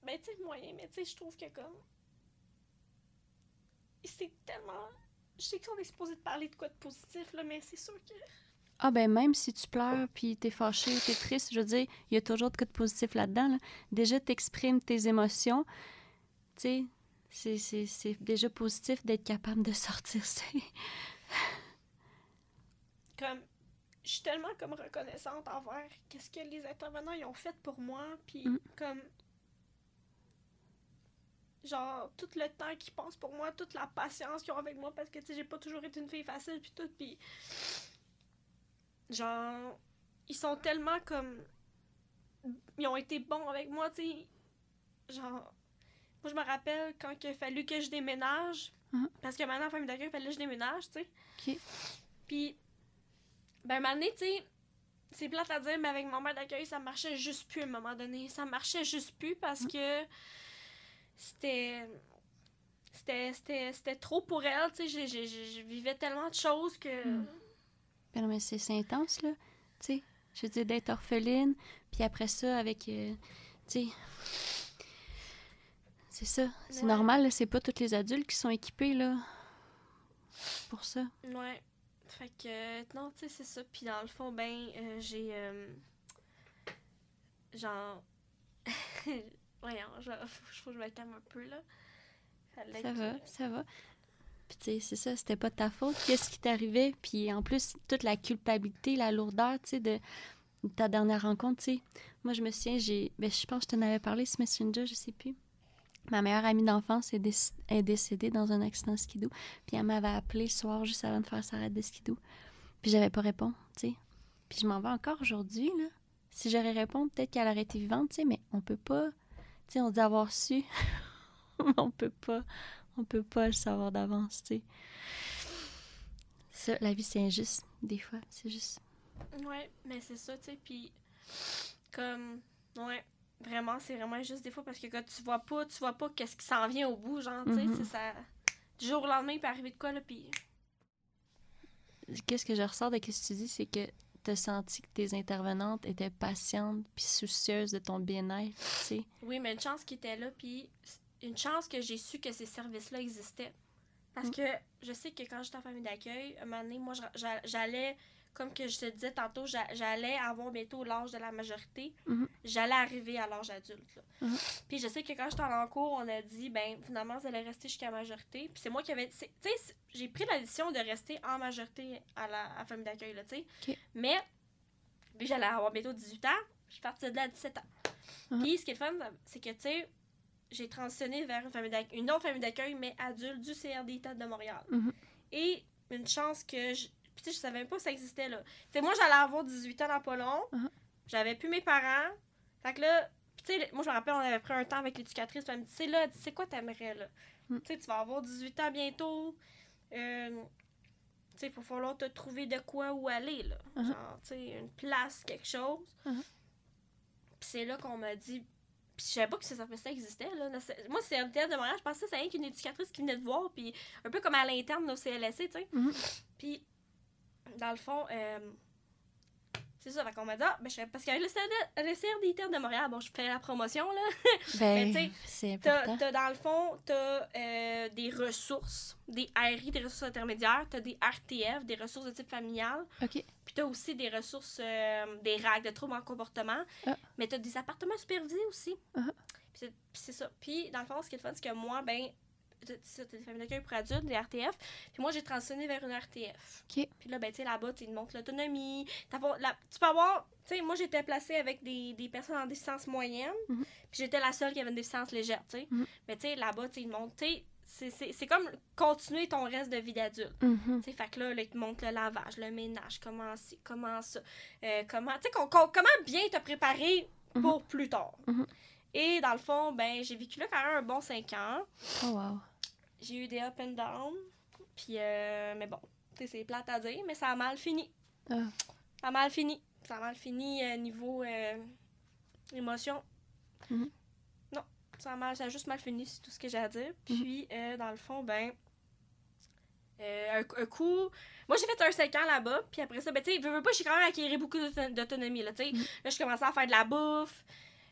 Ben, tu sais, moyen, mais tu sais, je trouve que comme... C'est tellement... Je sais qu'on est supposé de parler de quoi de positif, là, mais c'est sûr que... Ah ben même si tu pleures, puis t'es fâché, t'es triste, je veux dire, il y a toujours de quoi de positif là-dedans. Là. Déjà, t'exprimes tes émotions. Tu sais, c'est déjà positif d'être capable de sortir ça. Comme... Je suis tellement comme reconnaissante envers qu'est-ce que les intervenants ils ont fait pour moi, puis comme... Genre, tout le temps qu'ils passent pour moi, toute la patience qu'ils ont avec moi, parce que, tu sais, j'ai pas toujours été une fille facile, puis tout, puis... Genre, ils sont tellement comme... Ils ont été bons avec moi, tu sais. Genre, moi, je me rappelle quand il a fallu que je déménage, parce que maintenant, en famille d'accueil, il fallait que je déménage, tu sais. Puis, ben, un moment donné, tu sais, c'est plate à dire, mais avec mon mère d'accueil, ça marchait juste plus à un moment donné. Ça marchait juste plus parce que c'était trop pour elle, tu sais. Je vivais tellement de choses que... Ben non, mais c'est intense, là. Tu sais, je veux dire, d'être orpheline, puis après ça, avec, tu sais, c'est ça. C'est normal, là, c'est pas tous les adultes qui sont équipés, là, pour ça. Ouais. Fait que, non, tu sais, c'est ça. Puis dans le fond, ben, j'ai, genre, voyons, faut que je me calme un peu, là. Ça va. Puis tu sais, c'est ça, c'était pas de ta faute. Qu'est-ce qui t'arrivait? Puis en plus, toute la culpabilité, la lourdeur, tu sais, de ta dernière rencontre, tu sais. Moi, je me souviens, je pense que je t'en avais parlé sur Messenger, je sais plus. Ma meilleure amie d'enfance est décédée dans un accident skidoo. Puis elle m'avait appelé le soir juste avant de faire sa raide de skidoo. Puis j'avais pas répondu, tu sais. Puis je m'en vais encore aujourd'hui, là. Si j'aurais répondu, peut-être qu'elle aurait été vivante, tu sais, mais on peut pas... Tu sais, on dit avoir su. On peut pas le savoir d'avance, tu sais. Ça, la vie, c'est injuste, des fois. C'est juste... Ouais, mais c'est ça, tu sais, puis comme, ouais, vraiment, c'est vraiment juste des fois parce que quand tu vois pas qu'est-ce qui s'en vient au bout, genre, tu sais, c'est ça... Du jour au lendemain, il peut arriver de quoi, là, puis... Qu'est-ce que je ressors de ce que tu dis, c'est que t'as senti que tes intervenantes étaient patientes puis soucieuses de ton bien-être, tu sais. Oui, mais une chance qu'ils étaient là, puis une chance que j'ai su que ces services-là existaient. Parce que je sais que quand j'étais en famille d'accueil, un moment donné, moi, j'allais, comme que je te disais tantôt, j'allais avoir bientôt l'âge de la majorité. J'allais arriver à l'âge adulte. Là. Puis je sais que quand j'étais en cours, on a dit, ben finalement, vous allez rester jusqu'à la majorité. Puis c'est moi qui avais... Tu sais, j'ai pris la décision de rester en majorité à la famille d'accueil, là, tu sais. Okay. Mais, puis j'allais avoir bientôt 18 ans. Je suis partie de là à 17 ans. Puis ce qui est le fun, c'est que, tu sais, j'ai transitionné vers une autre famille d'accueil, mais adulte, du CRD Tête de Montréal. Et une chance que... Puis tu sais, je savais même pas que ça existait, là. Tu sais, moi, j'allais avoir 18 ans dans pas long. J'avais plus mes parents. Fait que là... Tu sais, moi, je me rappelle, on avait pris un temps avec l'éducatrice. Elle me dit, tu sais, là, c'est quoi t'aimerais, là? Tu sais, tu vas avoir 18 ans bientôt. Tu sais, il va falloir te trouver de quoi où aller, là. Genre, tu sais, une place, quelque chose. Puis c'est là qu'on m'a dit... Puis je savais pas que ce service-là existait, là. Moi, c'est un théâtre de Montréal. Je pensais que c'était rien qu'une éducatrice qui venait te voir, puis un peu comme à l'interne au CLSC, tu sais. Puis, dans le fond... c'est ça, fait qu'on m'a dit, parce qu'avec le CRD de Montréal, bon, je fais la promotion, là. Ben, mais tu sais, c'est important. dans le fond, t'as des ressources, des RI, des ressources intermédiaires, t'as des RTF, des ressources de type familial. OK. Puis t'as aussi des ressources, des RAC, de troubles en comportement. Mais t'as des appartements supervisés aussi. Puis c'est ça. Puis, dans le fond, ce qui est le fun, c'est que moi, ben, t'as des familles d'accueil pour adultes, des RTF. Puis moi, j'ai transitionné vers une RTF. OK. Puis là, ben, tu sais, là-bas, tu montres l'autonomie. Tu peux avoir... Tu sais, moi, j'étais placée avec des personnes en déficience moyenne. Puis j'étais la seule qui avait une déficience légère, tu sais. Mais tu sais, là-bas, tu sais, ils montrent... Tu sais, c'est comme continuer ton reste de vie d'adulte. Tu sais, fait que là, ils te montrent le lavage, le ménage, comment ça. Comment... Tu sais, comment bien te préparer pour plus tard. Et dans le fond, ben, j'ai vécu là quand même un bon 5 ans. Oh, wow. J'ai eu des up and down. Puis, mais bon, tu sais, c'est plate à dire, mais ça a mal fini. Ça a mal fini. Ça a mal fini niveau émotion. Non, ça a juste mal fini, c'est tout ce que j'ai à dire. Puis, dans le fond, ben, un coup... Moi, j'ai fait un 5 ans là-bas, puis après ça, ben, tu sais, veux pas, j'ai quand même acquis beaucoup d'autonomie, là, tu sais. Là, je commençais à faire de la bouffe.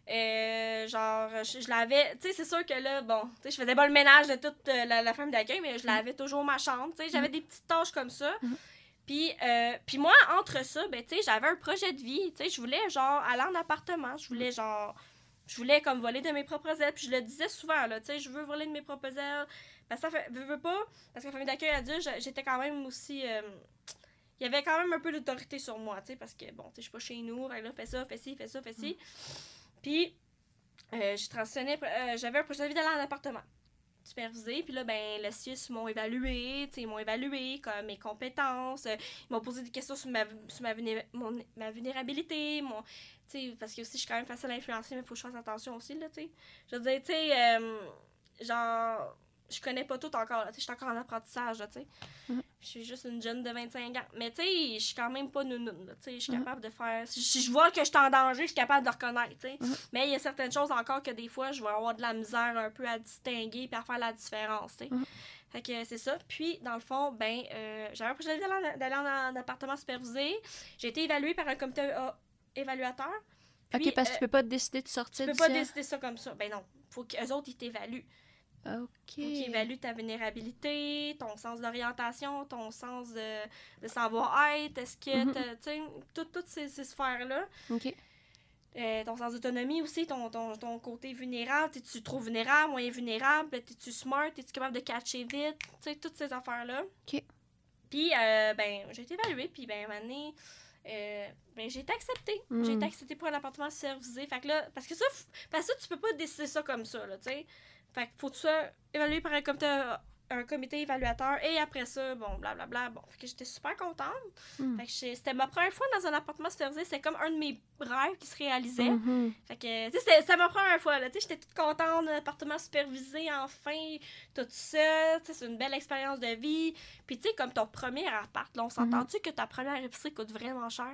Genre, je lavais, tu sais, c'est sûr que là, bon, tu sais, je faisais pas le ménage de toute la famille d'accueil, mais je lavais toujours ma chambre, tu sais, j'avais des petites tâches comme ça. Puis moi, entre ça, ben, tu sais, j'avais un projet de vie, tu sais, je voulais, genre, aller en appartement, je voulais, comme, voler de mes propres ailes, puis je le disais souvent, là, tu sais, je veux voler de mes propres ailes, parce que ça veux pas, parce qu'en famille d'accueil adulte, j'étais quand même aussi... il y avait quand même un peu d'autorité sur moi, tu sais, parce que, bon, tu sais, je suis pas chez nous, là, fais ça, fais ci, fais ça, fais ci. Puis, j'ai transitionné, j'avais un projet de vie d'aller en appartement supervisé. Puis là, ben, le CIUS m'ont évalué, tu sais, ils m'ont évalué comme mes compétences. Ils m'ont posé des questions sur ma vulnérabilité, tu sais, parce que aussi, je suis quand même facile à influencer, mais il faut que je fasse attention aussi, là, tu sais. Je veux dire, tu sais, genre, je connais pas tout encore, tu sais, je suis encore en apprentissage, tu sais. Je suis juste une jeune de 25 ans. Mais, tu sais, je suis quand même pas nounoune, tu sais. Je suis capable de faire... Si je vois que je suis en danger, je suis capable de reconnaître, tu sais. Mais il y a certaines choses encore que des fois, je vais avoir de la misère un peu à distinguer et à faire la différence, tu sais. Fait que c'est ça. Puis, dans le fond, ben, j'avais un projet d'aller en appartement supervisé. J'ai été évaluée par un comité évaluateur. Puis, OK, parce que tu peux pas décider de sortir tu peux pas décider ça comme ça. Ben non. Faut qu'eux autres, ils t'évaluent. OK. Faut qu'ils évaluent ta vulnérabilité, ton sens d'orientation, ton sens de savoir-être. Est-ce que, tu sais, toutes ces sphères-là. OK. Ton sens d'autonomie aussi, ton côté vulnérable. T'es-tu trop vulnérable, moyen vulnérable? T'es-tu smart? T'es-tu capable de catcher vite? Tu sais, toutes ces affaires-là. OK. Puis, ben, j'ai été évaluée, puis, ben, à un moment donné, ben, j'ai été acceptée. J'ai été acceptée pour un appartement supervisé. Fait que là, parce que ça, tu peux pas décider ça comme ça, là, tu sais. Fait que faut que tu sois évalué par un comité évaluateur, et après ça, bon, blablabla. Bon, fait que j'étais super contente. Fait que c'était ma première fois dans un appartement supervisé. C'était comme un de mes rêves qui se réalisait. Fait que, tu sais, c'était ma première fois, là. Tu sais, j'étais toute contente d'un appartement supervisé, enfin, toute seule. Tu sais, c'est une belle expérience de vie. Puis, tu sais, comme ton premier appart, là, on s'entend-tu que ta première épicerie coûte vraiment cher?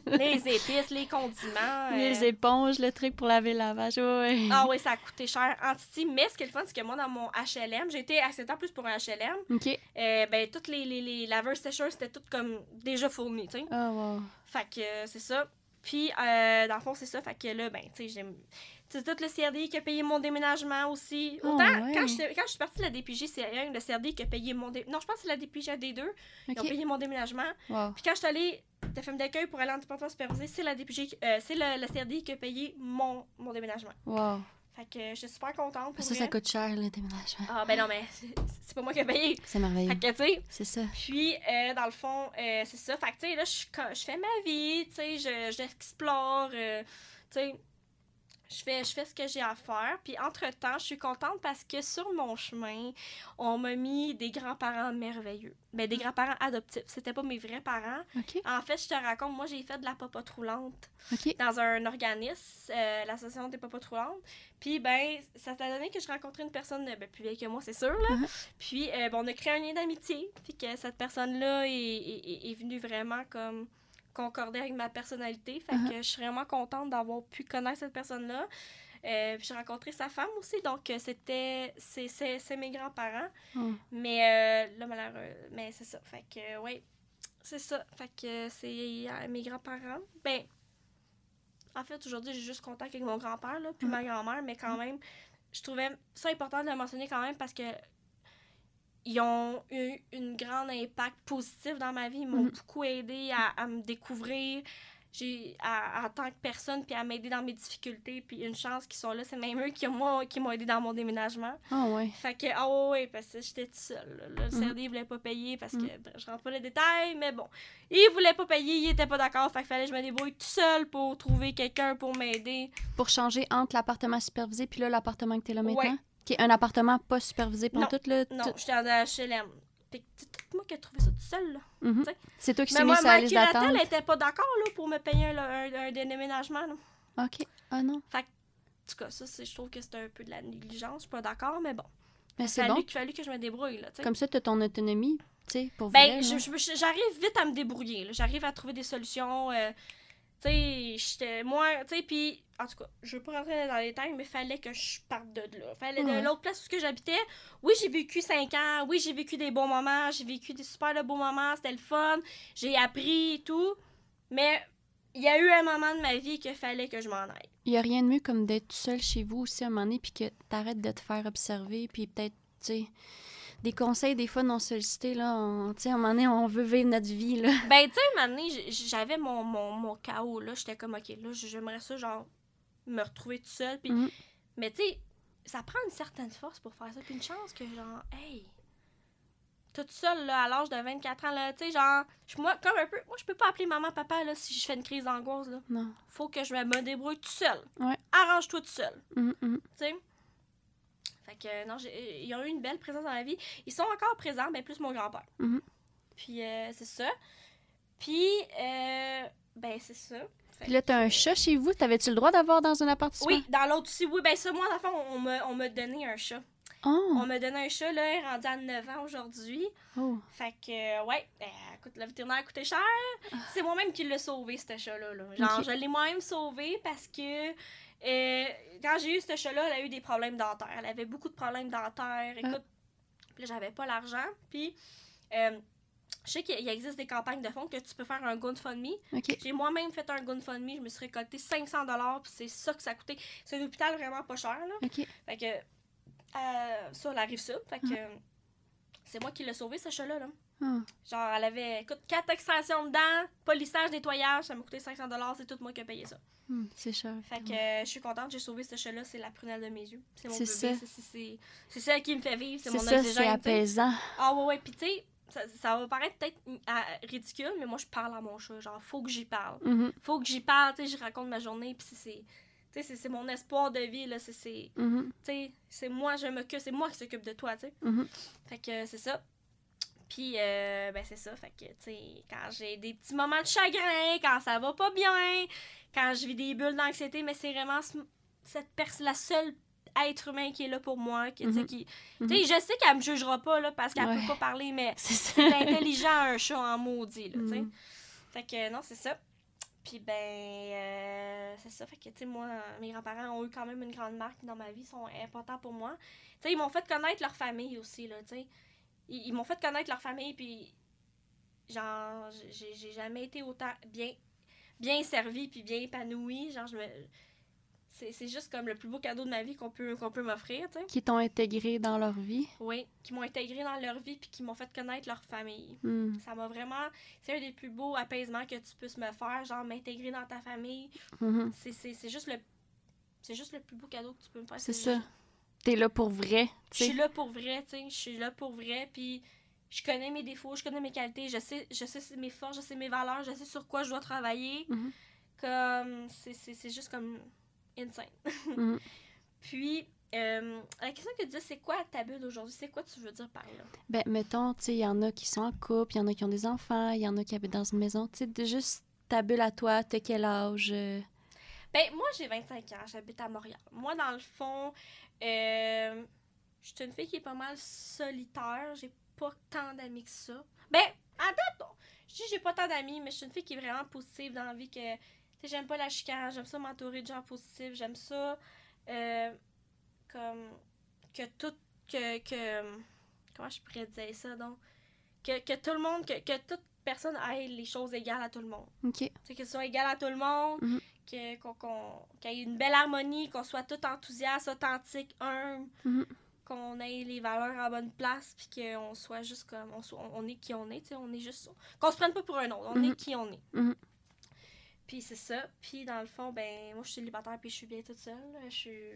Les épices, les condiments. Les éponges, le truc pour laver le lavage, ouais. Ah oui, ça a coûté cher en Titi. Mais ce qui est le fun, c'est que moi, dans mon HLM, j'ai été acceptée en plus pour un HLM. OK. Ben, toutes les laveurs sécheurs, c'était tout comme déjà fourni, tu sais. Oh, wow. Fait que c'est ça. Puis, dans le fond, c'est ça. Fait que là, ben, tu sais, j'aime... C'est tout le CRDI qui a payé mon déménagement aussi. Autant, ouais. quand je suis partie de la DPJ, c'est rien le CRDI qui a payé mon déménagement. Non, je pense que c'est la DPJ à D2. Ils ont payé mon déménagement. Wow. Puis quand je suis allée de femme d'accueil pour aller en appartement supervisé, c'est la DPJ, c'est le CRDI qui a payé mon déménagement. Wow. Fait que je suis super contente pour ça coûte cher, le déménagement. Ah, ben non, mais c'est pas moi qui ai payé. C'est merveilleux. Fait que, tu sais... C'est ça. Puis, dans le fond, c'est ça. Fait que, tu sais, là, je fais ma vie, tu sais, j'explore, tu sais... Je fais ce que j'ai à faire. Puis, entre-temps, je suis contente parce que sur mon chemin, on m'a mis des grands-parents merveilleux. Ben, des grands-parents adoptifs. C'était pas mes vrais parents. OK. En fait, je te raconte, moi, j'ai fait de la popote roulante OK. dans un organisme, l'association des popotes roulantes. Puis, ben, ça t'a donné que je rencontrais une personne plus vieille que moi, c'est sûr, là. Puis, ben, on a créé un lien d'amitié. Puis que cette personne-là est venue vraiment comme... concorder avec ma personnalité. Fait que je suis vraiment contente d'avoir pu connaître cette personne-là. Puis j'ai rencontré sa femme aussi, donc c'est mes grands-parents. Mais là, malheureux, mais c'est ça. Fait que, ouais, c'est ça. Fait que c'est mes grands-parents. Ben, en fait, aujourd'hui, j'ai juste contact avec mon grand-père, là, puis ma grand-mère, mais quand même, je trouvais ça important de le mentionner quand même parce que ils ont eu un grand impact positif dans ma vie. Ils m'ont beaucoup aidé à me découvrir en tant que personne, puis à m'aider dans mes difficultés. Puis une chance qu'ils sont là, c'est même eux qui m'ont aidé dans mon déménagement. Ah ouais. Fait que, ouais, parce que j'étais toute seule. Là. Le CRD, il voulait pas payer parce que, je rentre pas les détails, mais bon. Il voulait pas payer, il était pas d'accord. Fait qu'il fallait que je me débrouille tout seul pour trouver quelqu'un pour m'aider. Pour changer entre l'appartement supervisé puis là, l'appartement que t'es là maintenant? Ouais. Qui est un appartement pas supervisé pour tout le... Non, j'étais en HLM. C'est tout moi qui ai trouvé ça tout seul, là. C'est toi qui mais s'est mis sur la liste d'attente? Ma curatelle était pas d'accord, là, pour me payer un déménagement, là. OK. Ah non. Fait que, en tout cas, ça, je trouve que c'était un peu de la négligence. Je suis pas d'accord, mais bon. Mais c'est bon. Il fallu que je me débrouille, là, t'sais. Comme ça, t'as ton autonomie, tu sais, pour ben, vrai. j'arrive vite à me débrouiller, là. J'arrive à trouver des solutions, tu sais, j'étais... Moi, tu sais, puis... En tout cas, je veux pas rentrer dans les détails, mais fallait que je parte de là. Fallait de l'autre place où j'habitais. Oui, j'ai vécu 5 ans. Oui, j'ai vécu des bons moments. J'ai vécu des super beaux moments. C'était le fun. J'ai appris et tout. Mais il y a eu un moment de ma vie qu'il fallait que je m'en aille. Il n'y a rien de mieux comme d'être tout seul chez vous aussi à un moment donné, puis que t'arrêtes de te faire observer, puis peut-être, tu sais... Des conseils, des fois, non sollicités, là, tu sais, à un moment donné, on veut vivre notre vie, là. Ben, tu sais, à un moment donné, j'avais mon chaos, là. J'étais comme, OK, là, j'aimerais ça, genre, me retrouver toute seule. Puis, mais, tu sais, ça prend une certaine force pour faire ça. Puis une chance que, genre, hey, toute seule, là, à l'âge de 24 ans, là, tu sais, genre, moi, comme un peu, moi, je peux pas appeler maman, papa, là, si je fais une crise d'angoisse, là. Non. Faut que je me débrouille toute seule. Ouais. Arrange-toi toute seule. Tu sais. Fait que, non, ils ont eu une belle présence dans ma vie. Ils sont encore présents, mais plus mon grand-père. Puis, c'est ça. Puis, ben, c'est ça. Puis là, t'as un chat chez vous. T'avais-tu le droit d'avoir dans un appartement? Oui, dans l'autre aussi. Oui, ben ça, moi, à la fin, on m'a donné un chat. Oh! On m'a donné un chat, là, elle est rendu à 9 ans aujourd'hui. Oh! Fait que, ouais, écoute, le vétérinaire a coûté cher. C'est moi-même qui l'ai sauvé, ce chat-là. Là. Genre, Ok. je l'ai moi-même sauvé parce que quand j'ai eu ce chat-là, elle a eu des problèmes dentaires. Elle avait beaucoup de problèmes dentaires. Écoute, puis là, j'avais pas l'argent. Puis, je sais qu'il existe des campagnes de fonds que tu peux faire un GoFundMe. OK. J'ai moi-même fait un GoFundMe. Je me suis récolté 500 $, puis c'est ça que ça a coûté. C'est un hôpital vraiment pas cher, là. OK. Fait que, sur la Rive-Sud. Fait que, c'est moi qui l'ai sauvé, ce chat-là, là. Genre, elle avait, écoute, 4 extensions dedans, polissage, nettoyage, ça m'a coûté 500 $, c'est tout moi qui ai payé ça. C'est cher. Fait que je suis contente, j'ai sauvé ce chat-là, c'est la prunelle de mes yeux. C'est mon C'est bébé, c'est celle qui me fait vivre, c'est mon ça, oxygène. c'est apaisant. Ah ouais, puis tu sais, ça va paraître peut-être ridicule, mais moi je parle à mon chat, genre, faut que j'y parle. Faut que j'y parle, tu sais, je raconte ma journée, puis c'est mon espoir de vie, là, tu sais, c'est moi, c'est moi qui s'occupe de toi, tu sais. Fait que c'est ça. Puis, ben c'est ça, fait que, tu sais, quand j'ai des petits moments de chagrin, quand ça va pas bien, quand je vis des bulles d'anxiété, mais c'est vraiment la seule être humain qui est là pour moi, tu sais, je sais qu'elle me jugera pas, là, parce qu'elle peut pas parler, mais c'est intelligent un chat en maudit, là, tu sais. Fait que, non, c'est ça. Puis, ben, c'est ça, fait que, tu sais, moi, mes grands-parents ont eu quand même une grande marque dans ma vie, ils sont importants pour moi. Tu sais, ils m'ont fait connaître leur famille aussi, là, tu sais. Ils m'ont fait connaître leur famille, puis genre, j'ai jamais été autant bien servie puis bien épanouie. Genre, c'est juste comme le plus beau cadeau de ma vie qu'on peut m'offrir, tu sais. Qui t'ont intégré dans leur vie. Oui, qui m'ont intégré dans leur vie puis qui m'ont fait connaître leur famille. Ça m'a vraiment... C'est un des plus beaux apaisements que tu puisses me faire, genre m'intégrer dans ta famille. C'est juste le plus beau cadeau que tu peux me faire. C'est ça. T'es là pour vrai, tu sais. Je suis là pour vrai, tu sais. Je suis là pour vrai, puis je connais mes défauts, je connais mes qualités, je sais mes forces, je sais mes valeurs, je sais sur quoi je dois travailler. Comme, c'est juste comme insane. Puis, la question que tu dis, c'est quoi ta bulle aujourd'hui? C'est quoi tu veux dire par là? Ben, mettons, tu sais, il y en a qui sont en couple, il y en a qui ont des enfants, il y en a qui habitent dans une maison. Tu sais, juste ta bulle à toi, t'as quel âge? Ben, moi, j'ai 25 ans, j'habite à Montréal. Moi, dans le fond, je suis une fille qui est pas mal solitaire. J'ai pas tant d'amis que ça. Ben, attends, je dis j'ai pas tant d'amis, mais je suis une fille qui est vraiment positive dans la vie, que, tu sais, j'aime pas la chicane, j'aime ça m'entourer de gens positifs, j'aime ça, comme, que tout, comment je pourrais dire ça, donc, que tout le monde, que toute personne ait les choses égales à tout le monde. OK. Tu sais, que ce soit égal à tout le monde, qu'il y ait une belle harmonie, qu'on soit tout enthousiaste, authentique, humble, qu'on ait les valeurs en bonne place, puis qu'on soit juste comme, on est qui on est, tu sais, on est juste, qu'on se prenne pas pour un autre, on est qui on est. Puis c'est ça, puis dans le fond, ben, moi je suis célibataire, puis je suis bien toute seule, je suis...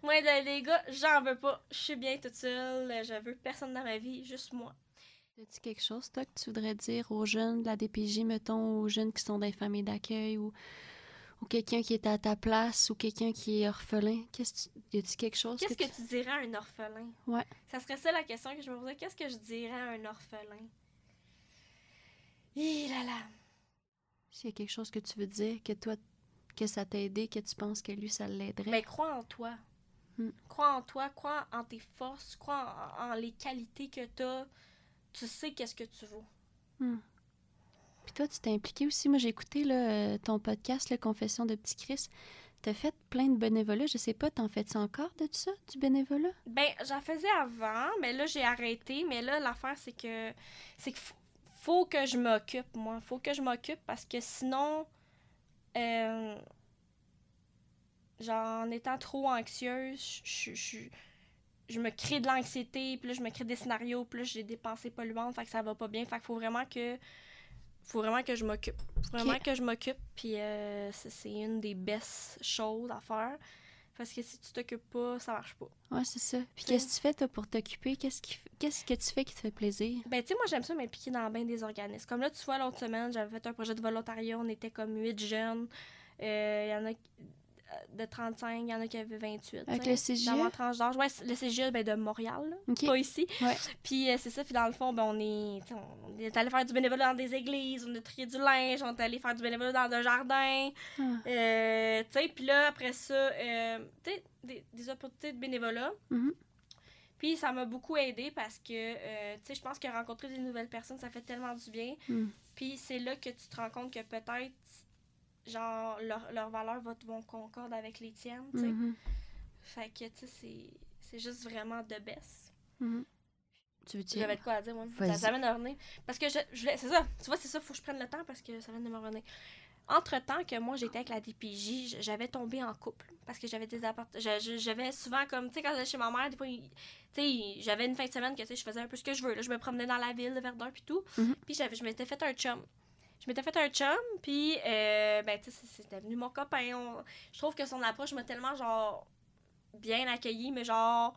Moi, les gars, j'en veux pas, je suis bien toute seule, je veux personne dans ma vie, juste moi. As-tu quelque chose, toi, que tu voudrais dire aux jeunes de la DPJ, mettons, aux jeunes qui sont dans les familles d'accueil, ou quelqu'un qui est à ta place, ou quelqu'un qui est orphelin? Y a-tu quelque chose? Qu'est-ce que tu dirais à un orphelin? Ouais. Ça serait ça la question que je me posais. Qu'est-ce que je dirais à un orphelin? Hi là là! S'il y a quelque chose que tu veux dire, que toi, que ça t'a aidé, que tu penses que lui, ça l'aiderait? Ben, crois en toi. Crois en toi, crois en tes forces, crois en les qualités que t'as. Tu sais qu'est-ce que tu vaux. Puis toi, tu t'es impliqué aussi. Moi, j'ai écouté là, ton podcast, là, Confession de Petit Chris. T'as fait plein de bénévolat. Je sais pas, t'en fais-tu encore de ça, du bénévolat? Ben, j'en faisais avant, mais là, j'ai arrêté. Mais là, l'affaire, c'est que faut que je m'occupe, moi. Faut que je m'occupe parce que sinon, genre, en étant trop anxieuse, je me crée de l'anxiété, puis là, je me crée des scénarios, puis là, j'ai des pensées polluantes, fait que ça va pas bien. Fait qu'il faut vraiment que je m'occupe. Faut vraiment que je m'occupe, puis c'est une des best choses à faire. Parce que si tu t'occupes pas, ça marche pas. Ouais, c'est ça. Puis qu'est-ce que tu fais, toi, pour t'occuper? Qu'est-ce que tu fais qui te fait plaisir? Ben, tu sais, moi, j'aime ça m'impliquer dans bien des organismes. Comme là, tu vois, l'autre semaine, j'avais fait un projet de volontariat. On était comme 8 jeunes. Il y en a de 35, il y en a qui avaient 28. Avec le CGE? Dans ma tranche d'âge. Ouais, le CGE, ben, de Montréal, là, pas ici. Ouais. Puis c'est ça, puis dans le fond, ben, on est allé faire du bénévolat dans des églises, on a trié du linge, on est allé faire du bénévolat dans un jardin. Tu sais, puis là, après ça, tu sais, des opportunités de bénévolat. Puis ça m'a beaucoup aidée parce que, tu sais, je pense que rencontrer des nouvelles personnes, ça fait tellement du bien. Puis c'est là que tu te rends compte que peut-être, genre, leurs valeurs vont concordre avec les tiennes, tu sais. Fait que, tu sais, c'est juste vraiment de best. Tu veux-tu... J'avais de quoi à dire, moi. Vas-y. Ça vient de revenir. Parce que c'est ça. Tu vois, c'est ça, faut que je prenne le temps parce que ça vient de me revenir. Entre-temps que moi, j'étais avec la DPJ, j'avais tombé en couple. Parce que j'avais des j'avais souvent comme, tu sais, quand j'allais chez ma mère, des fois, tu sais, j'avais une fin de semaine que, tu sais, je faisais un peu ce que je veux. Là. Je me promenais dans la ville de Verdun puis tout. Puis je m'étais fait un chum. Puis, ben, tu sais, c'était devenu mon copain. Je trouve que son approche m'a tellement, genre, bien accueilli, mais genre,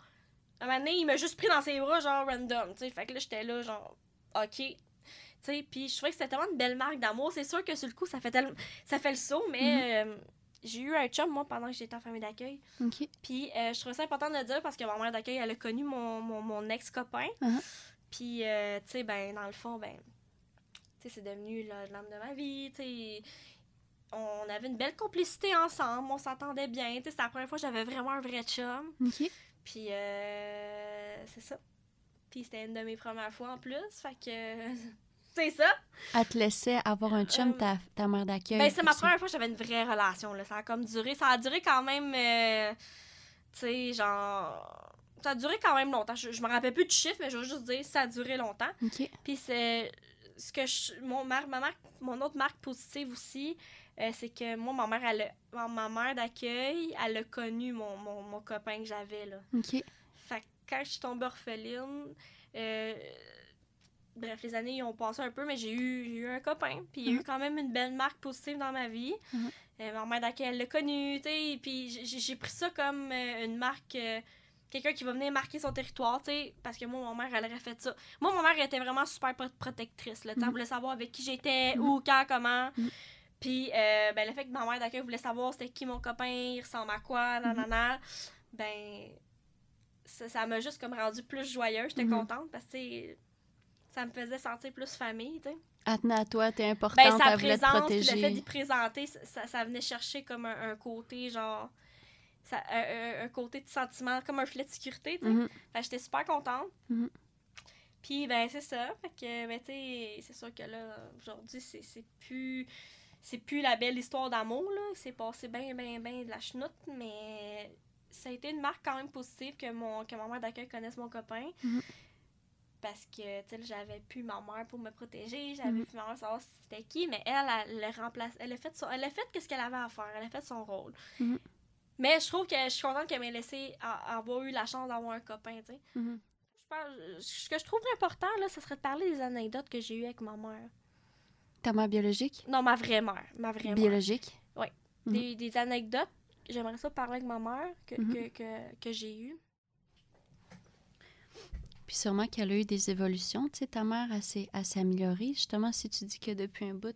un moment donné, il m'a juste pris dans ses bras, genre, random, tu sais. Fait que là, j'étais là, genre, OK. Puis je trouvais que c'était tellement une belle marque d'amour. C'est sûr que sur le coup, ça fait le saut, mais j'ai eu un chum, moi, pendant que j'étais en famille d'accueil. Puis je trouvais ça important de le dire parce que ma mère d'accueil, elle a connu mon ex-copain. Puis, tu sais, ben, dans le fond, ben, tu sais, c'est devenu l'âme de ma vie, tu sais. On avait une belle complicité ensemble, on s'entendait bien. Tu sais, c'était la première fois que j'avais vraiment un vrai chum. Puis, c'est ça. Puis c'était une de mes premières fois en plus, fait que... c'est ça. Elle te laissait avoir un chum, ta mère d'accueil. Ben, c'est ma première fois que j'avais une vraie relation, là. Ça a duré quand même, tu sais, genre... Ça a duré quand même longtemps. Je me rappelle plus du chiffre, mais je veux juste dire ça a duré longtemps. Puis c'est... Ce que mon autre marque positive aussi, c'est que moi, ma mère d'accueil, elle a connu mon copain que j'avais, là. Fait que quand je suis tombée orpheline... bref, les années ils ont passé un peu, mais j'ai eu un copain. Puis il y a eu quand même une belle marque positive dans ma vie. Ma mère d'accueil, elle l'a connu, tu sais. Puis j'ai pris ça comme une marque... quelqu'un qui va venir marquer son territoire, tu sais. Parce que moi, ma mère, elle aurait fait ça. Moi, ma mère, elle était vraiment super protectrice, là. Elle voulait savoir avec qui j'étais, où, quand, comment. Puis, ben, le fait que ma mère d'accueil voulait savoir c'était qui mon copain, il ressemble à quoi, nanana. Ben, ça m'a juste comme rendu plus joyeuse. J'étais contente parce que, ça me faisait sentir plus famille, tu sais. Elle tenait à toi, t'es importante, ben, sa elle voulait te présence, protéger. puis le fait d'y présenter, ça venait chercher comme un côté, genre... un côté de sentiment, comme un filet de sécurité, tu sais. Fait que j'étais super contente. Puis, ben, c'est ça. Fait que, ben, tu sais, c'est sûr que là, aujourd'hui, c'est plus la belle histoire d'amour, là. C'est passé bien de la chenoute, mais ça a été une marque quand même positive que ma mère d'accueil connaisse mon copain. Parce que, tu sais, j'avais plus ma mère pour me protéger, j'avais plus ma mère pour savoir c'était qui, mais elle le remplace. Elle a fait ce qu'elle avait à faire, elle a fait son rôle. Mais je trouve que je suis contente qu'elle m'ait laissé avoir eu la chance d'avoir un copain, tu sais. Ce que je trouverais important, là, ce serait de parler des anecdotes que j'ai eues avec ma mère. Ta mère biologique? Non, ma vraie mère. Biologique? Oui. Des anecdotes, j'aimerais ça parler avec ma mère que j'ai eues. Puis sûrement qu'elle a eu des évolutions. Tu sais, ta mère, elle s'est améliorée. Justement, si tu dis que depuis un bout,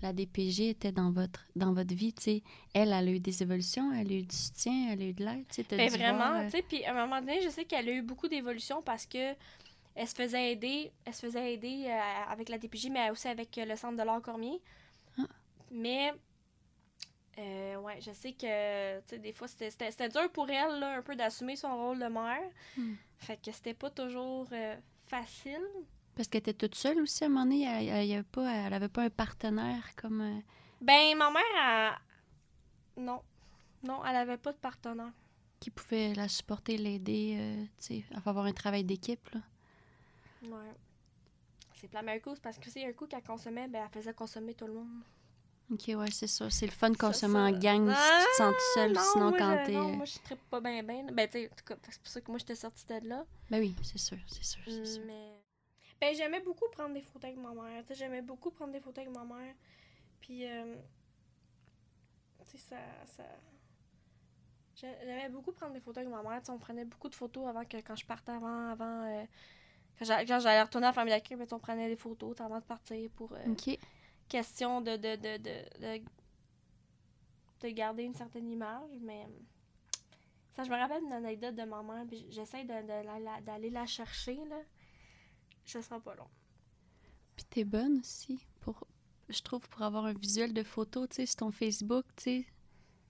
la DPG était dans votre vie, tu sais, elle a eu des évolutions, elle a eu du soutien, elle a eu de l'aide, tu sais, ben vraiment, tu sais, puis à un moment donné, je sais qu'elle a eu beaucoup d'évolutions parce que elle se faisait aider avec la DPJ, mais aussi avec le Centre de l'art Cormier. Mais, ouais, je sais que, tu sais, des fois, c'était dur pour elle, là, un peu d'assumer son rôle de mère. Fait que c'était pas toujours facile. Parce qu'elle était toute seule aussi, à un moment donné, elle avait pas un partenaire comme... Ben, ma mère, non, elle avait pas de partenaire. Qui pouvait la supporter, l'aider, tu sais, à avoir un travail d'équipe, là. Ouais. C'est plat, mais un coup, c'est parce que c'est un coup qu'elle consommait, ben, elle faisait consommer tout le monde. OK, ouais, c'est ça. C'est le fun de consommer en gang si tu te sens tout seul, sinon quand t'es... Non, moi, je trippe pas bien. Ben, tu sais, en tout cas, c'est pour ça que moi, j'étais sortie de là. Ben oui, c'est sûr. Mais... Ben, j'aimais beaucoup prendre des photos avec ma mère. Tu sais, j'aimais beaucoup prendre des photos avec ma mère. Puis, tu sais, ça... J'aimais beaucoup prendre des photos avec ma mère. Tu sais, on prenait beaucoup de photos quand je partais avant quand j'allais retourner à la famille d'accueil, on prenait des photos avant de partir pour... OK. Question de garder une certaine image, mais ça, je me rappelle d'une anecdote de ma mère, puis j'essaie d'aller la chercher, là. Ça sera pas long. Puis t'es bonne aussi, je trouve, pour avoir un visuel de photo, tu sais, sur ton Facebook, tu sais.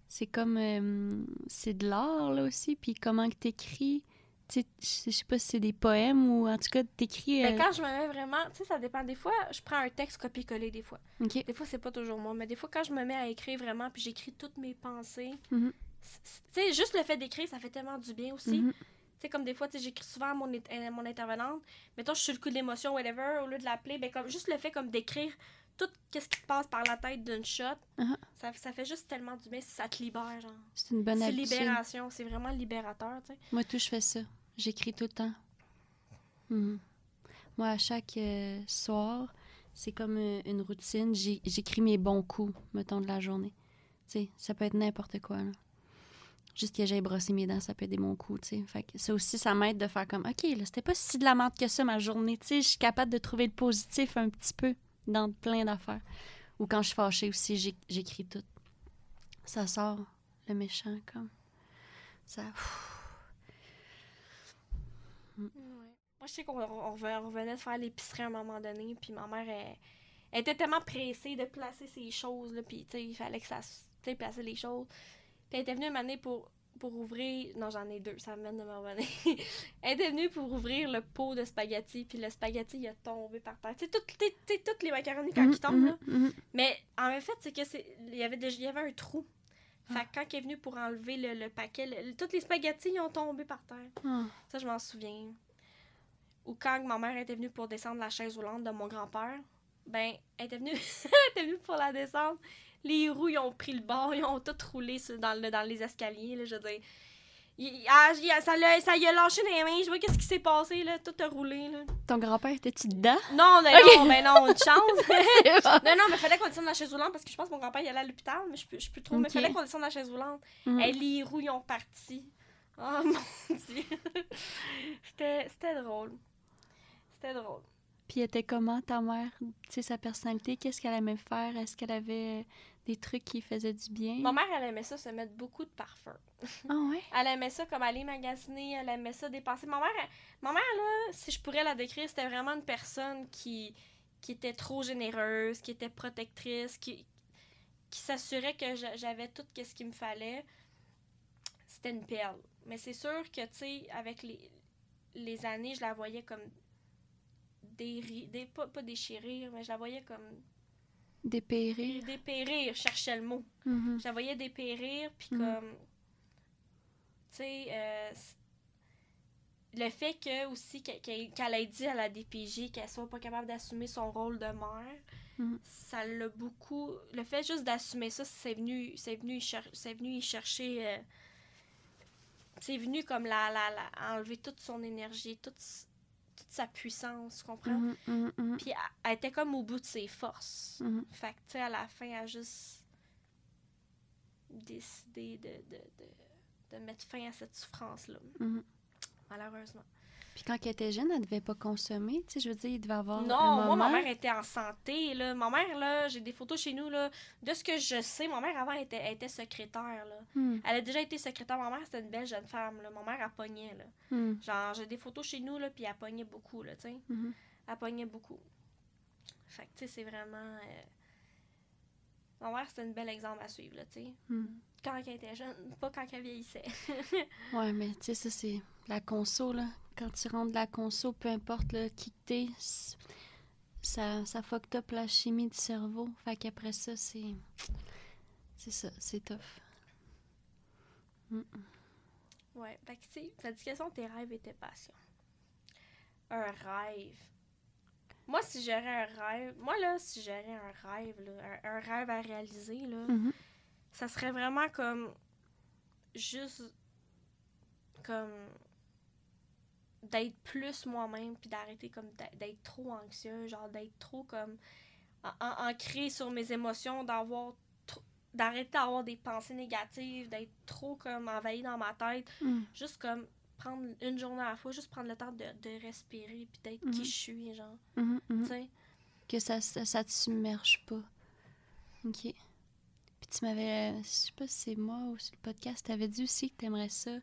C'est comme... c'est de l'art, là, aussi, puis comment que t'écris, tu sais, je sais pas si c'est des poèmes ou en tout cas t'écris... Mais quand je me mets vraiment, tu sais, ça dépend. Des fois, je prends un texte copier-coller des fois. OK. Des fois, c'est pas toujours moi, mais des fois, quand je me mets à écrire vraiment, puis j'écris toutes mes pensées, Mhm. tu sais, juste le fait d'écrire, ça fait tellement du bien aussi. Mhm. Tu sais, comme des fois, tu sais, j'écris souvent à mon intervenante. Mettons, je suis sur le coup de l'émotion, whatever, au lieu de l'appeler, ben comme juste le fait comme d'écrire tout ce qui te passe par la tête d'une shot, Uh-huh. ça fait juste tellement du bien, ça te libère, genre. C'est une bonne C'est habitude. libération, c'est vraiment libérateur, tu sais. Moi, tout, je fais ça. J'écris tout le temps. Mhm. Moi, à chaque soir, c'est comme une routine. J'écris mes bons coups, mettons, de la journée. Tu sais, ça peut être n'importe quoi, là. Juste que j'aille brosser mes dents, ça peut être des bons coups, tu sais. Fait que ça aussi, ça m'aide de faire comme, OK, là, c'était pas si de la merde que ça, ma journée. Tu sais, je suis capable de trouver le positif un petit peu dans plein d'affaires. Ou quand je suis fâchée aussi, j'écris tout. Ça sort, le méchant, comme... Ça... Ouais. Moi, je sais qu'on revenait de faire l'épicerie à un moment donné, puis ma mère, elle était tellement pressée de placer ses choses, là, puis, tu sais, il fallait que ça, tu sais, placer les choses. Puis elle était venue m'amener pour ouvrir... Non, j'en ai deux, ça m'amène de me revenir. Elle était venue pour ouvrir le pot de spaghettis, puis le spaghetti, il a tombé par terre. Tu sais, toutes les macaronis quand ils tombent, là. Mais, en fait, c'est que il y avait un trou. Fait que quand elle est venue pour enlever le paquet, tous les spaghettis, ils ont tombé par terre. Ça, je m'en souviens. Ou quand ma mère était venue pour descendre la chaise roulante de mon grand-père, ben, elle était venue, elle était venue pour la descendre. Les roues, ils ont pris le bord, ils ont tout roulé dans les escaliers, là, je veux dire. Ça y a lâché dans les mains, je vois qu'est-ce qui s'est passé, là, tout a roulé, là. Ton grand-père, était-tu dedans? Non, mais okay. non, mais non, une chance. non, mais fallait qu'on descende la chaise roulante parce que je pense que mon grand-père il allait à l'hôpital, mais je peux trop. Okay. Mais fallait qu'on descende la chaise roulante. Et les roues, ils ont parti. Oh mon Dieu. C'était drôle. C'était drôle. Puis elle était comment, ta mère? Tu sais, sa personnalité, qu'est-ce qu'elle aimait faire? Est-ce qu'elle avait des trucs qui faisaient du bien? Ma mère, elle aimait ça, se mettre beaucoup de parfum. Ah ouais? Elle aimait ça comme aller magasiner, elle aimait ça dépenser. Ma mère, là, si je pourrais la décrire, c'était vraiment une personne qui était trop généreuse, qui était protectrice, qui s'assurait que j'avais tout ce qu'il me fallait. C'était une perle. Mais c'est sûr que, tu sais, avec les années, je la voyais comme pas déchirir, mais je la voyais comme... Dépérir. Dépérir, je cherchais le mot. Je la voyais dépérir, puis comme... Tu sais, le fait que aussi qu'elle ait dit à la DPJ qu'elle soit pas capable d'assumer son rôle de mère, ça l'a beaucoup... Le fait juste d'assumer ça, c'est venu y chercher... c'est venu comme enlever toute son énergie, toute sa puissance, tu comprends? Puis elle était comme au bout de ses forces. Fait que, tu sais, à la fin, elle a juste décidé de mettre fin à cette souffrance-là. Malheureusement. Puis quand elle était jeune, elle devait pas consommer, tu sais, je veux dire, il devait avoir non, un moment... moi, ma mère était en santé, là. Ma mère, là, j'ai des photos chez nous, là. De ce que je sais, ma mère, avant, était secrétaire, là. Elle a déjà été secrétaire. Ma mère, c'était une belle jeune femme, là. Ma mère, elle pognait, là. Genre, j'ai des photos chez nous, là, puis elle pognait beaucoup, là, tu sais. Elle pognait beaucoup. Fait que, tu sais, c'est vraiment... Ma mère, c'était un bel exemple à suivre, là, tu sais. Quand elle était jeune, pas quand elle vieillissait. Ouais, mais tu sais, ça, c'est la conso, là. Quand tu rentres de la conso, peu importe là, qui que t'es, ça fuck up la chimie du cerveau. Fait qu'après ça, c'est ça, c'est tough. Ouais, fait que tu sais, ça dit quels sont tes rêves et tes passions? Un rêve. Moi, si j'aurais un rêve... Moi, là, si j'aurais un rêve, là, un rêve à réaliser, là, ça serait vraiment comme... Juste... Comme... D'être plus moi-même, puis d'arrêter comme d'être trop anxieux, genre d'être trop comme... ancré sur mes émotions, d'arrêter d'avoir des pensées négatives, d'être trop comme envahi dans ma tête. Juste comme... prendre une journée à la fois, juste prendre le temps de respirer puis d'être qui je suis, genre. Tu sais? Que ça te submerge pas. OK. Puis tu m'avais... je sais pas si c'est moi ou sur le podcast, t'avais dit aussi que t'aimerais ça.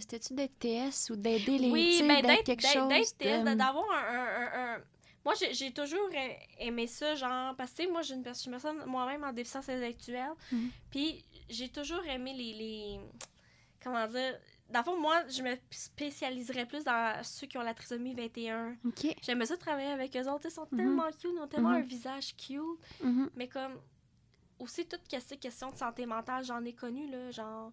C'était-tu d'être TS ou d'aider les... Oui, ben d'être quelque chose d'être TS, d'avoir un... Moi, j'ai toujours aimé ça, genre... Parce que, tu sais, moi, je me sens moi-même en déficience intellectuelle. Puis, j'ai toujours aimé les... Comment dire... dans le fond, moi, je me spécialiserais plus dans ceux qui ont la trisomie 21. OK. J'aimais ça travailler avec eux autres. Ils sont tellement cute, ils ont tellement un visage cute. Mais comme, aussi, toute question de santé mentale, j'en ai connu, là, genre...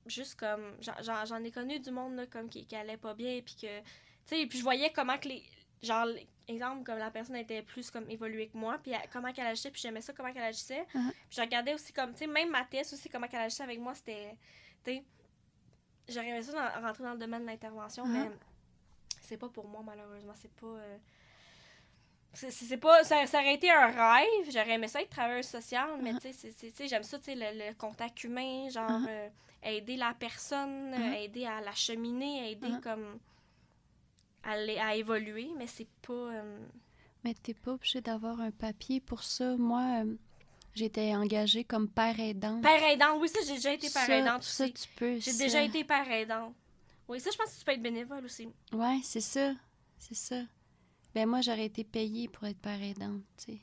Juste comme... J'en ai connu du monde, là, comme qui allait pas bien, puis que... Tu sais, puis je voyais comment que les... Genre, exemple, comme la personne était plus comme évoluée que moi, puis comment qu'elle agissait, puis j'aimais ça, comment qu'elle agissait. Puis je regardais aussi comme, tu sais, même ma thèse aussi, comment qu'elle agissait avec moi, c'était... Tu sais, j'aurais aimé ça rentrer dans le domaine de l'intervention, mais c'est pas pour moi, malheureusement. C'est pas... c'est pas... Ça aurait été un rêve. J'aurais aimé ça être travailleuse sociale, mais tu sais, j'aime ça, tu sais, le contact humain, genre aider la personne, aider à la cheminer, aider comme... à évoluer, mais c'est pas... Mais t'es pas obligé d'avoir un papier pour ça. Moi, j'étais engagée comme père aidante. Père aidante, oui, ça, j'ai déjà été père aidante aussi. Ça, tu peux. J'ai déjà été père aidante. Oui, ça, je pense que tu peux être bénévole aussi. Ouais, c'est ça. C'est ça. Ben moi, j'aurais été payée pour être père aidante, tu sais.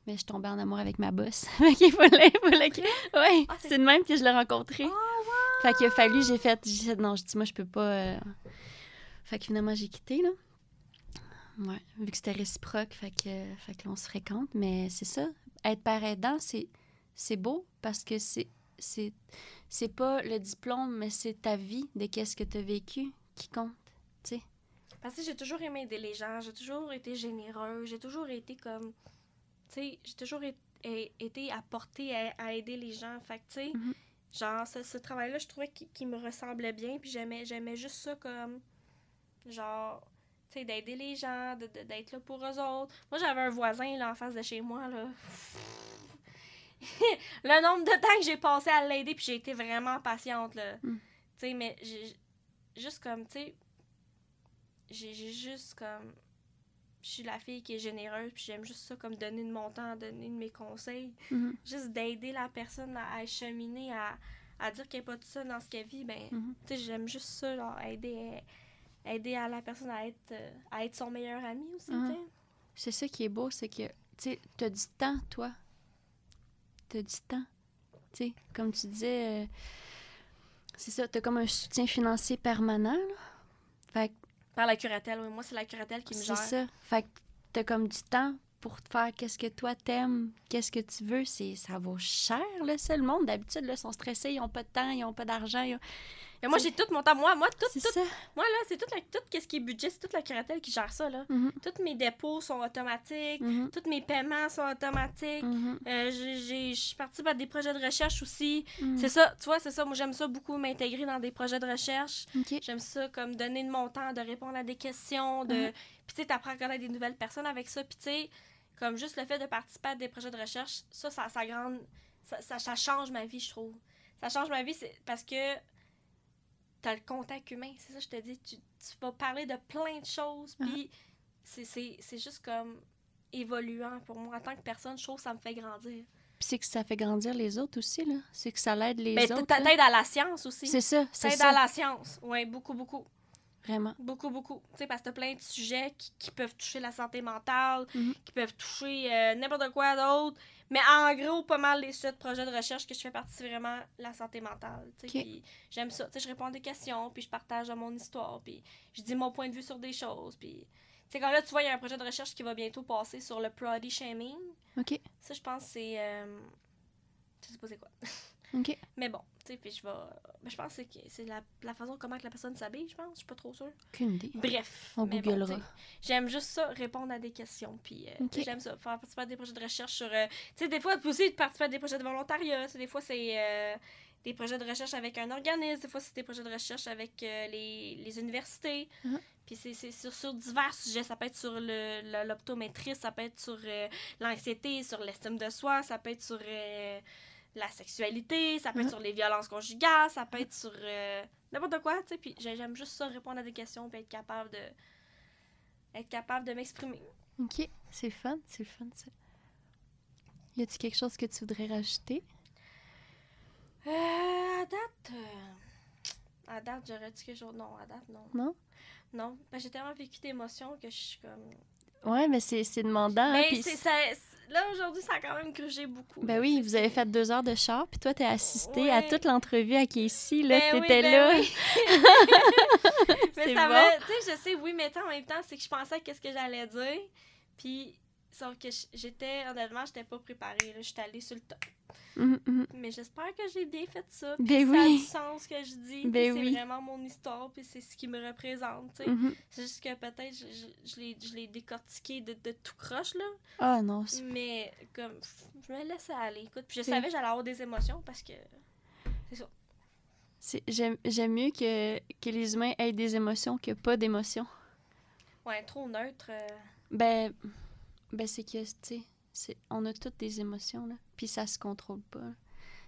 Mais je tombais en amour avec ma boss. Fait qu'il fallait que... Ouais, c'est de même que je l'ai rencontré. Oh, wow! Fait qu'il a fallu, j'ai fait non, je dis, moi, je peux pas... Fait que finalement, j'ai quitté, là. Ouais, vu que c'était réciproque, fait que là, on se fréquente. Mais c'est ça, être père aidant, c'est beau parce que c'est pas le diplôme, mais c'est ta vie de qu'est-ce que tu as vécu qui compte, tu sais. Parce que j'ai toujours aimé aider les gens, j'ai toujours été généreuse, j'ai toujours été comme... Tu sais, j'ai toujours été apportée à aider les gens. Fait que, tu sais, genre, ce travail-là, je trouvais qu'il me ressemblait bien, puis j'aimais juste ça comme... Genre... Tu sais, d'aider les gens, d'être là pour eux autres. Moi, j'avais un voisin, là, en face de chez moi, là. Le nombre de temps que j'ai passé à l'aider, puis j'ai été vraiment patiente, là. Tu sais, mais j'ai juste comme, tu sais... J'ai juste comme... Je suis la fille qui est généreuse, puis j'aime juste ça, comme donner de mon temps, donner de mes conseils. Juste d'aider la personne à cheminer, à dire qu'elle n'est pas toute seule dans ce qu'elle vit, ben, tu sais, j'aime juste ça, genre, aider à la personne à être son meilleur ami aussi, tu sais. C'est ça qui est beau, c'est que, tu sais, t'as du temps, toi. T'as du temps. Tu sais, comme tu disais, c'est ça, t'as comme un soutien financier permanent, là. Fait que... Par la curatelle, oui. Moi, c'est la curatelle qui me gère. C'est ça. Fait que t'as comme du temps pour te faire qu'est-ce que toi t'aimes, qu'est-ce que tu veux. Ça vaut cher, là, ça, le monde. D'habitude, là, ils sont stressés, ils ont pas de temps, ils ont pas d'argent. Mais moi, j'ai tout mon temps. Moi, c'est ça. Moi, là, c'est tout ce qui est budget, c'est toute la curatelle qui gère ça, là. Tous mes dépôts sont automatiques. Tous mes paiements sont automatiques. Je suis partie par des projets de recherche aussi. C'est ça, tu vois, c'est ça. Moi, j'aime ça beaucoup m'intégrer dans des projets de recherche. J'aime ça, comme, donner de mon temps, de répondre à des questions. Puis, tu sais, t'apprends à connaître des nouvelles personnes avec ça. Puis, tu sais, comme juste le fait de participer à des projets de recherche, ça change ma vie, je trouve. Ça change ma vie, c'est parce que t'as le contact humain, c'est ça, je te dis. Tu vas parler de plein de choses, puis c'est juste comme évoluant pour moi. En tant que personne, je trouve que ça me fait grandir. Puis c'est que ça fait grandir les autres aussi, là. C'est que ça l'aide les autres. T'aides à la science aussi. C'est ça, T'aides à la science, oui, beaucoup, beaucoup. Vraiment. Beaucoup, beaucoup. Tu sais, parce que t'as plein de sujets qui peuvent toucher la santé mentale, qui peuvent toucher n'importe quoi d'autre. Mais en gros, pas mal les sujets de projets de recherche que je fais partie, c'est vraiment la santé mentale. Tu sais, puis j'aime ça. Tu sais, je réponds à des questions, puis je partage mon histoire, puis je dis mon point de vue sur des choses, puis... Tu sais, quand là, tu vois, il y a un projet de recherche qui va bientôt passer sur le body shaming. OK. Ça, je pense que c'est... Je sais pas c'est quoi. OK. Mais bon, tu sais, puis je pense que c'est la façon comment que la personne s'habille, je pense. Je suis pas trop sûre. Aucune idée. Bref. On googlera. Bon, j'aime juste ça, répondre à des questions. Puis j'aime ça, faire participer à des projets de recherche sur... tu sais, des fois, aussi, participer à des projets de volontariat. Des fois, c'est des projets de recherche avec un organisme. Des fois, c'est des projets de recherche avec les universités. Puis c'est sur divers sujets. Ça peut être sur l'optométrie, ça peut être sur l'anxiété, sur l'estime de soi, ça peut être sur... la sexualité, ça peut être sur les violences conjugales, ça peut être sur n'importe quoi, tu sais, puis j'aime juste ça, répondre à des questions, puis être capable de m'exprimer. OK, c'est le fun, ça. Y a-t-il quelque chose que tu voudrais rajouter? À date, j'aurais dit quelque chose. Non, à date, non. Non? Non, ben, j'ai tellement vécu d'émotions que je suis comme... Ouais, mais c'est demandant. Hein, Mais puis là, aujourd'hui, ça a quand même grugé beaucoup. Ben là, oui, tu sais, vous avez fait 2 heures de char, puis toi, t'as assisté à Ouais. toute l'entrevue à Casey, là, Ben oui, t'étais ben là. oui. Mais C'est ça bon. me... Tu sais, je sais, oui, mais en même temps, c'est que je pensais à qu'est-ce que j'allais dire. Puis, sauf que honnêtement, j'étais pas préparée. Là. J'étais allée sur le top. Mais j'espère que j'ai bien fait ça. Puis Ben ça a oui. du sens ce que je dis. Ben Puis oui. c'est vraiment mon histoire. Puis c'est ce qui me représente. Tu sais. C'est juste que peut-être je l'ai décortiqué de tout croche, là. Ah non, Mais comme, je me laissais aller. Écoute, puis je C'est- savais que j'allais avoir des émotions parce que c'est ça. j'aime mieux que les humains aient des émotions que pas d'émotions. Ouais, trop neutre. Ben c'est que, tu sais, on a toutes des émotions, là, puis ça se contrôle pas. Là.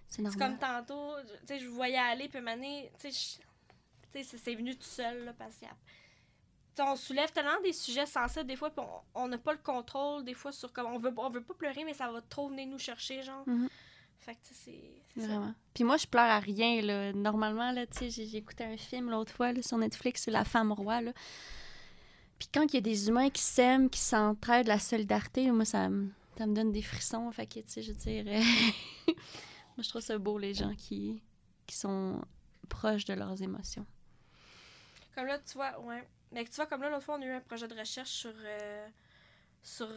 C'est C'est normal. comme tantôt, tu sais, je vous voyais aller, puis mané, tu sais, c'est venu tout seul, là, parce que on soulève tellement des sujets sensibles des fois, puis on n'a pas le contrôle des fois sur comme on veut pas pleurer, mais ça va trop venir nous chercher, genre. Fait que tu sais, c'est ça. Vraiment. Puis moi, je pleure à rien, là. Normalement, là, tu sais, j'ai écouté un film l'autre fois, là, sur Netflix, c'est La Femme Roi, là. Puis quand il y a des humains qui s'aiment, qui s'entraident, la solidarité, là, moi, ça me donne des frissons. Fait que, tu sais, je veux dire... moi, je trouve ça beau, les gens qui sont proches de leurs émotions. Comme là, tu vois, ouais. Mais tu vois, comme là, l'autre fois, on a eu un projet de recherche sur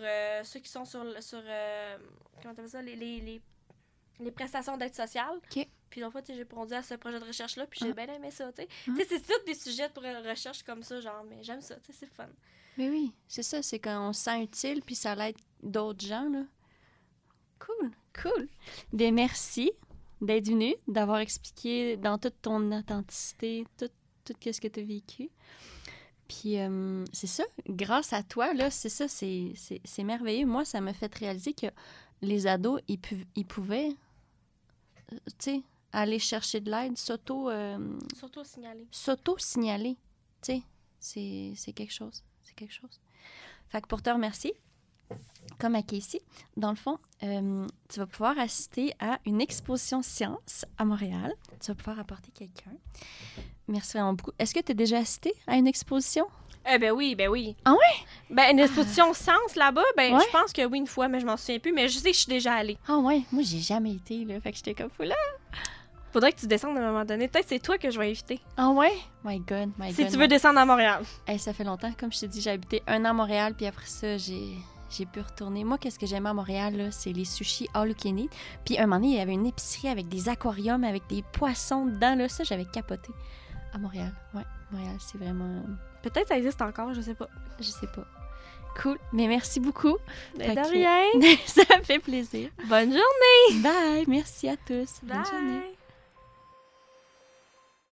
ceux qui sont sur comment t'appelles ça, les prestations d'aide sociale. OK. Puis l'autre fois, tu sais, j'ai répondu à ce projet de recherche-là, puis j'ai bien aimé ça, tu sais. Tu sais, c'est tous des sujets de recherche comme ça, genre, mais j'aime ça, tu sais, c'est fun. Mais oui, c'est ça, c'est quand on se sent utile, puis ça l'aide d'autres gens, là. Cool. Bien, merci d'être venu, d'avoir expliqué dans toute ton authenticité, tout ce que tu as vécu. Puis, c'est ça, grâce à toi, là, c'est ça, c'est merveilleux. Moi, ça m'a fait réaliser que les ados, ils pouvaient, tu sais, aller chercher de l'aide, s'auto-signaler, tu sais, c'est quelque chose. Fait que pour te remercier, comme à Casey, dans le fond, tu vas pouvoir assister à une exposition science à Montréal. Tu vas pouvoir apporter quelqu'un. Merci vraiment beaucoup. Est-ce que tu as déjà assisté à une exposition? Ben oui. Ah ouais? Ben, une exposition sens là-bas, ben, Ouais? je pense que oui, une fois, mais je m'en souviens plus, mais je sais que je suis déjà allée. Ah ouais? Moi, j'ai jamais été, là. Fait que j'étais comme fou, là. Faudrait que tu descendes à un moment donné. Peut-être c'est toi que je vais inviter. Ah ouais? My God. Si tu veux descendre à Montréal. Hey, ça fait longtemps. Comme je t'ai dit, j'ai habité 1 an à Montréal, puis après ça, j'ai pu retourner. Moi, qu'est-ce que j'aimais à Montréal, là, c'est les sushis all you can eat. Puis un moment donné, il y avait une épicerie avec des aquariums, avec des poissons dedans, là. Ça, j'avais capoté. À Montréal. Ouais, Montréal, c'est vraiment... Peut-être ça existe encore, je sais pas. Je sais pas. Cool. Mais merci beaucoup. Ben, de Ok. rien. Ça me fait plaisir. Bonne journée. Bye. Merci à tous. Bonne Bye. journée.